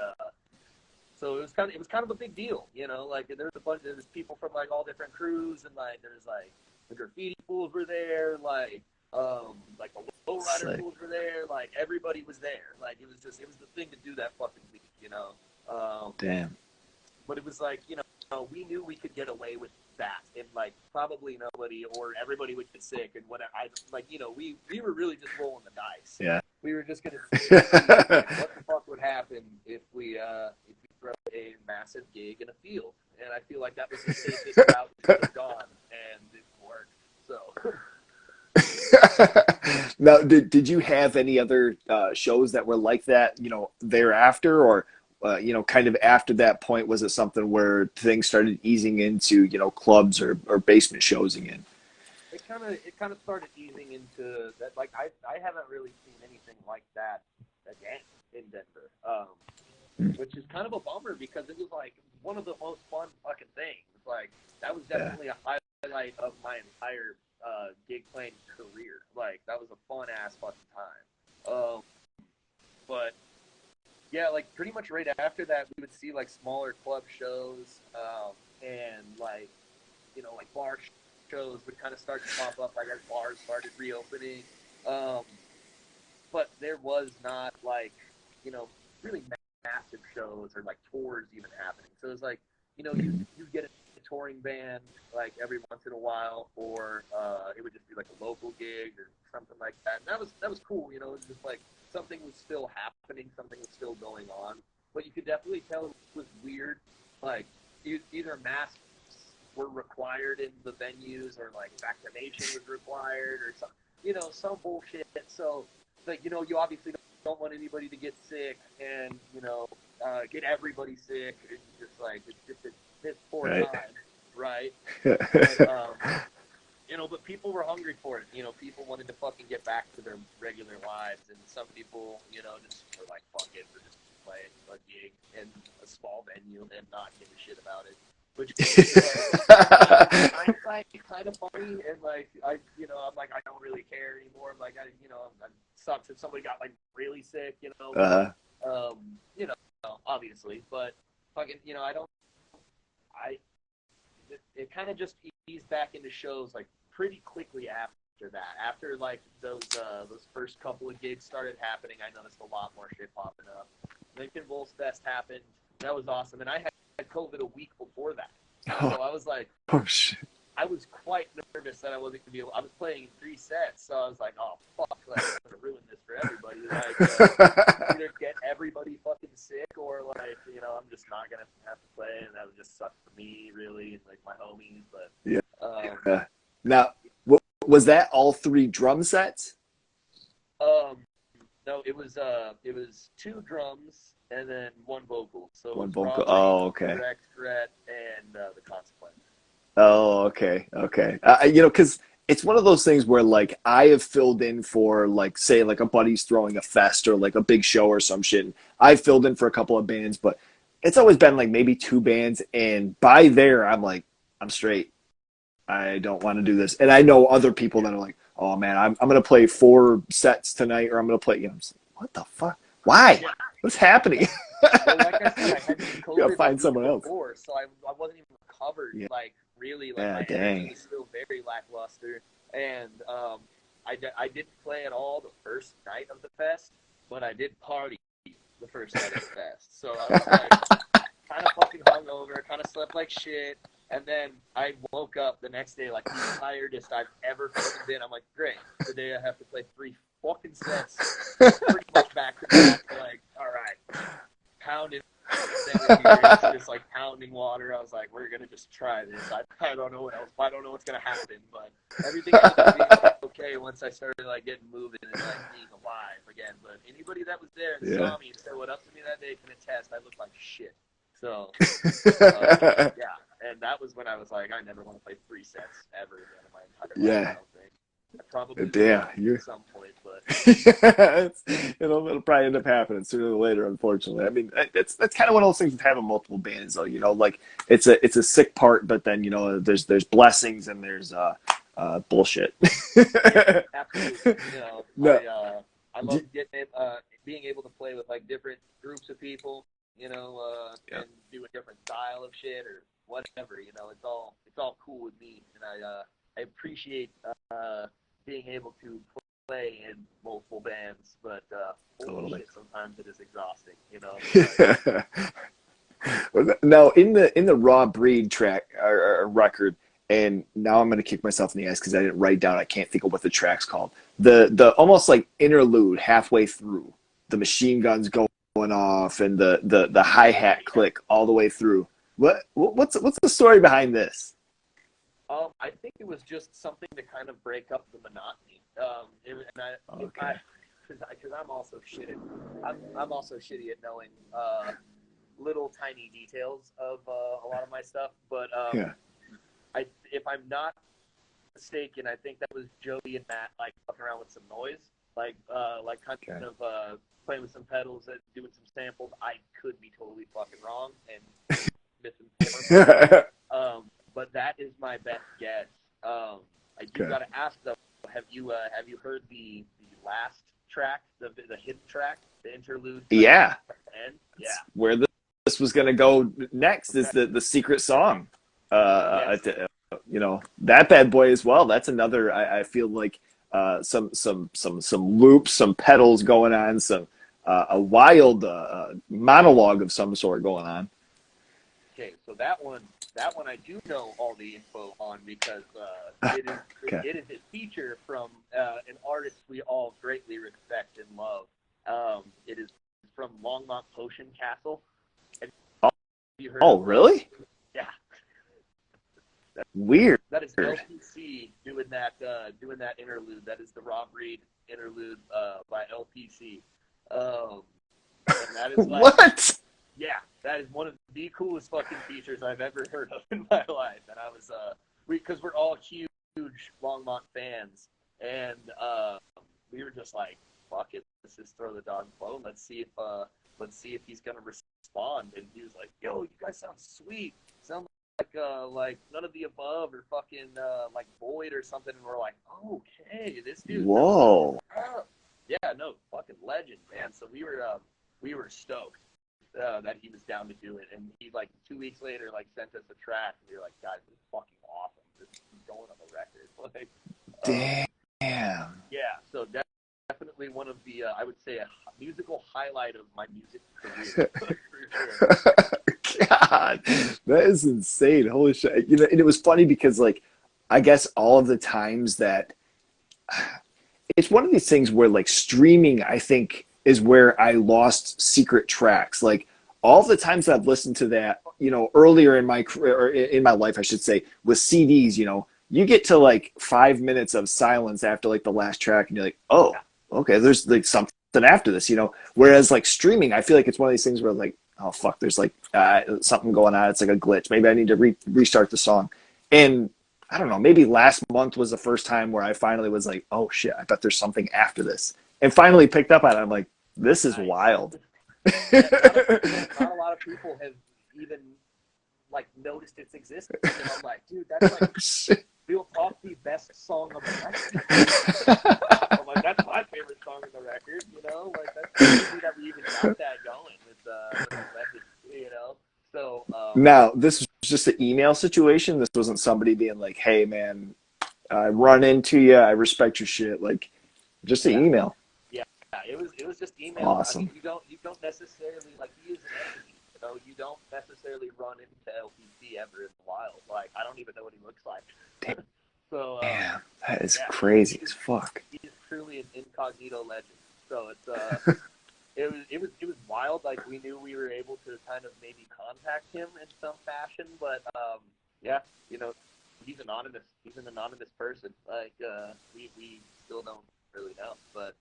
B: so it was kind of a big deal, Like there's people from like all different crews, and like there's like the graffiti fools were there, like the lowrider
A: Sick.
B: fools were there, like everybody was there, like it was the thing to do that fucking week.
A: Damn.
B: But it was like, we knew we could get away with that, and like probably nobody or everybody would get sick, and I like, we were really just rolling the dice.
A: Yeah.
B: We were just gonna see like what the fuck would happen if we throw a massive gig in a field, and I feel like that was the safest route we could have gone, and it worked. So
A: Now, did you have any other shows that were like that, thereafter, or kind of after that point, was it something where things started easing into, clubs or basement shows again?
B: it kind of started easing into that. Like I haven't really seen anything like that again in Denver, which is kind of a bummer because it was like one of the most fun fucking things. Like that was
A: Yeah.
B: definitely a highlight of my entire gig playing career. Like that was a fun ass fucking time. But yeah, like pretty much right after that, we would see like smaller club shows, and like bar shows would kind of start to pop up, like as bars started reopening. Um, but there was not like really massive shows or like tours even happening. So it was like you get a touring band like every once in a while, or it would just be like a local gig or something like that. And that was cool. It was just like something was still happening, something was still going on. But you could definitely tell it was weird. Like either masks were required in the venues, or like vaccination was required, or some bullshit. So like you obviously don't want anybody to get sick, and get everybody sick. It's just like it's just a piss poor
A: Right.
B: time, right? But but people were hungry for it. People wanted to fucking get back to their regular lives, and some people, just were like, fuck it, we're just playing a gig in a small venue and not give a shit about it. Which hindsight kind of funny, and like I'm like I don't really care anymore. I'm like I sucks if somebody got like really sick, but
A: uh,
B: um, obviously, but fucking I don't I it kind of just eased back into shows like pretty quickly after that. After like those first couple of gigs started happening, I noticed a lot more shit popping up. Lincoln Bulls Fest happened. That was awesome, and I had COVID a week before that,
A: oh,
B: so I was like,
A: oh shit.
B: I was quite nervous that I wasn't gonna be able. I was playing 3 sets, so I was like, oh fuck, like I'm gonna ruin this for everybody. Like either get everybody fucking sick, or like I'm just not gonna have to play, and that would just suck for me really, and like my homies. But
A: Yeah.
B: um,
A: Now, was that all three drum sets?
B: um, No, it was two drums and then one vocal. So it
A: One
B: was
A: vocal.
B: Raw Breed,
A: Oh, okay.
B: Direct Threat, and the Consequence.
A: Oh, okay, okay. Because it's one of those things where like I have filled in for like say like a buddy's throwing a fest or like a big show or some shit. And I've filled in for a couple of bands, but it's always been like maybe two bands, and by there I'm like I'm straight. I don't want to do this, and I know other people
B: Yeah,
A: that are like, oh man, I'm gonna play four sets tonight, or I'm gonna play. I'm just like, what the fuck? Why?
B: yeah,
A: What's happening?
B: yeah. Well, like I said, I had
A: You gotta
B: COVID the
A: find
B: week
A: someone else.
B: before, so I wasn't even recovered.
A: Yeah,
B: Like really, like
A: yeah,
B: my energy
A: dang.
B: was still very lackluster, and I didn't play at all the first night of the fest, but I did party the first night of the fest. So I was like kind of fucking hungover, kind of slept like shit, and then I woke up the next day like the tiredest I've ever fucking been. I'm like, great, today I have to play three fucking sets, pretty much back to back. Like, all right, pounding into just like pounding water. I was like, we're gonna just try this. I don't know what else. I don't know what's gonna happen, but everything ended up being okay once I started like getting moving and like being alive again. But anybody that was there and
A: Yeah.
B: saw me and said what up to me that day can attest. I looked like shit. So yeah, and that was when I was like, I never want to play three sets ever again in my entire life. I
A: Yeah.
B: don't think. I probably
A: Damn,
B: will
A: you're
B: at some point, but
A: it'll probably end up happening sooner or later, unfortunately. I mean, that's kind of one of those things with having multiple bands, though. Like it's a sick part, but then there's blessings and there's bullshit.
B: yeah, absolutely.
A: No,
B: I love getting being able to play with like different groups of people,
A: yeah,
B: and do a different style of shit or whatever. It's all cool with me, and I appreciate being able to play in multiple bands. But holy
A: totally.
B: shit, sometimes it is exhausting.
A: Now, in the Raw Breed track or record, and now I'm gonna kick myself in the ass because I didn't write down. I can't think of what the track's called. The almost like interlude halfway through, the machine guns going off and the hi hat click all the way through. What's the story behind this?
B: I think it was just something to kind of break up the monotony.
A: Okay.
B: Because I'm also shit at I'm also shitty at knowing little tiny details of a lot of my stuff. But
A: Yeah.
B: if I'm not mistaken, I think that was Jody and Matt like fucking around with some noise, like kind
A: Okay.
B: of playing with some pedals and doing some samples. I could be totally fucking wrong and misinformed. But that is my best guess. I do
A: Okay.
B: gotta ask though, have you heard the last track, the hidden track, the interlude kind of
A: Yeah.
B: end? Yeah.
A: It's where this was gonna go next is
B: Okay.
A: the secret song.
B: Yes.
A: That bad boy as well. That's another. I feel like some loops, some pedals going on, some a wild monologue of some sort going on.
B: Okay, so that one I do know all the info on because it is
A: Okay.
B: it is a feature from an artist we all greatly respect and love. It is from Longmont Potion Castle. Have you heard
A: Oh,
B: of
A: really?
B: Yeah,
A: Weird.
B: that is LPC doing that interlude. That is the Raw Breed interlude by LPC. And that is like,
A: What?
B: yeah, that is one of the coolest fucking features I've ever heard of in my life. And I was because we're all huge Longmont fans, and we were just like, fuck it, let's just throw the dog bone. Let's see if he's gonna respond. And he was like, yo, you guys sound sweet. Sound like None of the Above or fucking like Void or something. And we're like, okay, this dude knows his
A: Whoa.
B: stuff. Yeah, no, fucking legend, man. So we were stoked that he was down to do it, and he like 2 weeks later like sent us a track, and we were like, guys, this is fucking awesome. This is going on the record. Like,
A: Damn.
B: yeah. So definitely one of the I would say a musical highlight of my music career for sure.
A: God, that is insane. Holy shit. And it was funny because like I guess all of the times that it's one of these things where like streaming, I think, is where I lost secret tracks. Like all the times I've listened to that, earlier in my career or in my life, I should say, with CDs, you get to like 5 minutes of silence after like the last track, and you're like, oh, okay, there's like something after this, you know. Whereas like streaming, I feel like it's one of these things where like, oh fuck, there's like something going on. It's like a glitch. Maybe I need to restart the song. And I don't know, maybe last month was the first time where I finally was like, oh shit, I bet there's something after this. And finally picked up on it. I'm like, this is
B: Nice.
A: wild.
B: Yeah, not a lot of people have even like noticed its existence, and I'm like, dude, that's like real talk the best song on the record. I'm like, that's my favorite song on the record, you know, like that's crazy that we even got that going with the message, you know. So
A: Now, this was just an email situation. This wasn't somebody being like, hey man, I run into you, I respect your shit. Like just an
B: yeah,
A: email.
B: yeah, it was just email. I mean,
A: Awesome.
B: you don't necessarily like he is an entity. You know, you don't necessarily run into LPC ever in the wild. Like I don't even know what he looks like. So
A: Damn, that is
B: yeah,
A: crazy as fuck.
B: he is truly an incognito legend. So it's it was wild. Like we knew we were able to kind of maybe contact him in some fashion, but yeah, you know, he's anonymous. He's an anonymous person. Like we still don't really know, but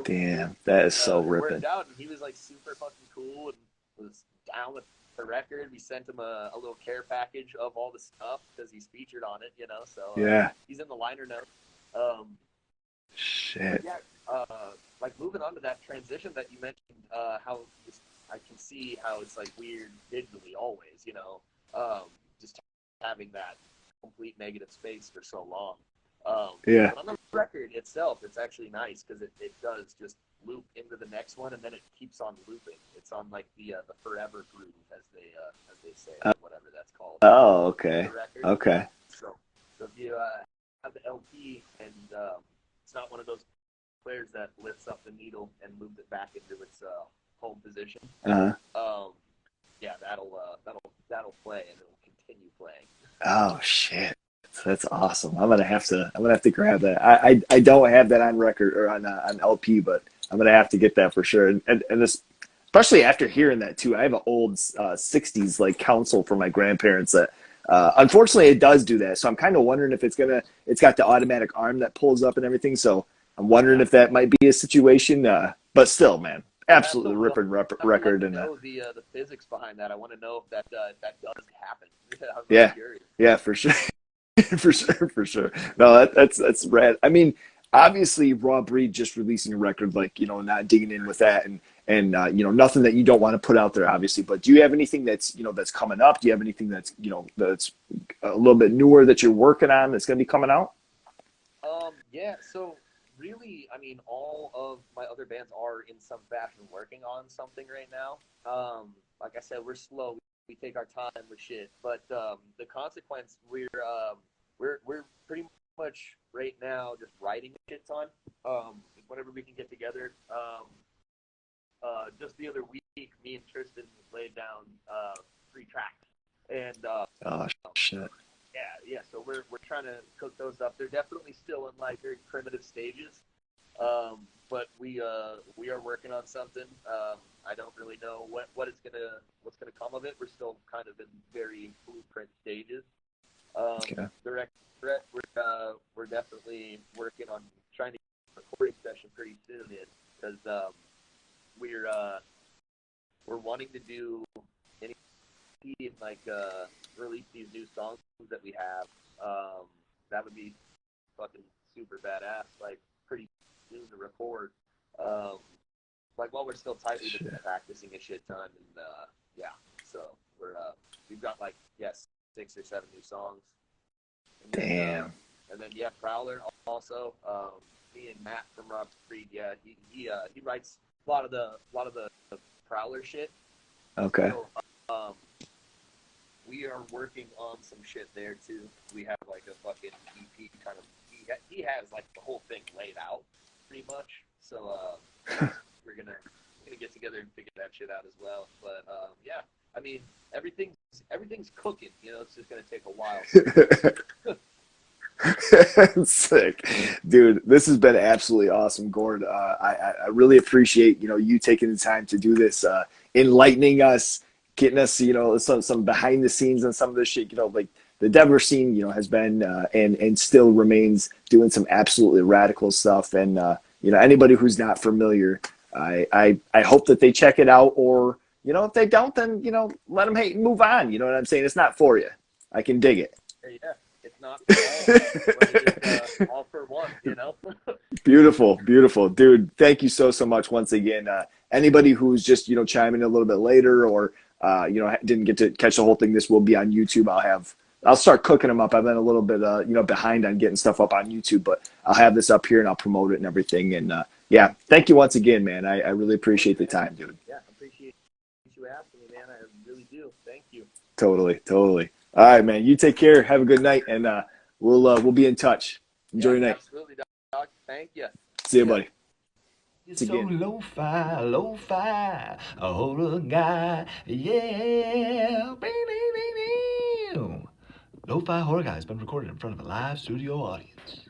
A: Damn, that is so
B: it worked
A: ripping.
B: out, and he was like super fucking cool and was down with the record. We sent him a little care package of all the stuff because he's featured on it, you know. So
A: Yeah.
B: he's in the liner notes. Um,
A: Shit.
B: yeah, like moving on to that transition that you mentioned, how just, I can see how it's like weird digitally always, you know, just having that complete negative space for so long.
A: Yeah.
B: But on the record itself, it's actually nice because it does just loop into the next one, and then it keeps on looping. It's on like the forever groove, as they say, or whatever that's called.
A: Oh, okay.
B: The record.
A: Okay.
B: So if you have the LP and it's not one of those players that lifts up the needle and moves it back into its home position,
A: Uh-huh.
B: yeah, that'll play and it'll continue playing.
A: Oh shit. That's awesome. I'm gonna have to grab that. I don't have that on record or on LP, but I'm gonna have to get that for sure. And this, especially after hearing that too. I have an old '60s like console from my grandparents that unfortunately it does do that. So I'm kind of wondering if it's got the automatic arm that pulls up and everything. So I'm wondering
B: Yeah.
A: if that might be a situation. But still, man, absolutely
B: We'll
A: ripping
B: have to let
A: record
B: me
A: and
B: know the physics behind that. I want to know if that does happen. I'm really
A: yeah,
B: curious.
A: yeah, for sure. For sure, for sure. No, that's rad. I mean, obviously, Raw Breed just releasing a record, like you know, not digging in with that, and you know, nothing that you don't want to put out there, obviously. But do you have anything that's that's coming up? Do you have anything that's that's a little bit newer that you're working on that's going to be coming out?
B: Yeah, so really, I mean, all of my other bands are in some fashion working on something right now. Like I said, we're slow. We take our time with shit, but the consequence we're pretty much right now just writing a shit ton. Whenever we can get together. Just the other week, me and Tristan laid down 3 tracks, and
A: Oh shit.
B: yeah. So we're trying to cook those up. They're definitely still in like very primitive stages, but we are working on something. I don't really know what's gonna come of it. We're still kind of in very blueprint stages.
A: Okay.
B: We're definitely working on trying to get a recording session pretty soon because we're wanting to do any and like release these new songs that we have. That would be fucking super badass. Like pretty soon to record. Like while we're still tight, we've been practicing a shit ton, and yeah. So we've got like 6 or 7 new songs. And then,
A: Damn.
B: And then yeah, Prowler also. Me and Matt from Raw Breed. Yeah, he writes a lot of the Prowler shit.
A: Okay.
B: So, we are working on some shit there too. We have like a fucking EP kind of. He has like the whole thing laid out pretty much. So we're gonna get together and figure that shit out as well. But yeah, I mean everything's cooking. You know, it's just gonna take a while.
A: Sick, dude. This has been absolutely awesome, Gord. I really appreciate you taking the time to do this, enlightening us, getting us some behind the scenes on some of this shit. Like the Denver scene, has been and still remains doing some absolutely radical stuff. And anybody who's not familiar, I hope that they check it out, or if they don't, then let them hate and move on. You know what I'm saying? It's not for you. I can dig it.
B: Yeah, it's not for all of us, but it is all for one.
A: Beautiful, beautiful, dude. Thank you so much once again. Anybody who's just chiming in a little bit later, or didn't get to catch the whole thing, this will be on YouTube. I'll start cooking them up. I've been a little bit behind on getting stuff up on YouTube, but I'll have this up here and I'll promote it and everything. And yeah, thank you once again, man. I really appreciate the time, dude.
B: Yeah, I appreciate you asking me, man. I really do. Thank you.
A: Totally, totally. All right, man. You take care. Have a good night, and we'll be in touch. Enjoy your night.
B: Absolutely, Doc. Thank you.
A: See you, buddy.
C: It's so lo-fi, lo-fi, a whole guy, yeah. Lo-fi horror guy has been recorded in front of a live studio audience.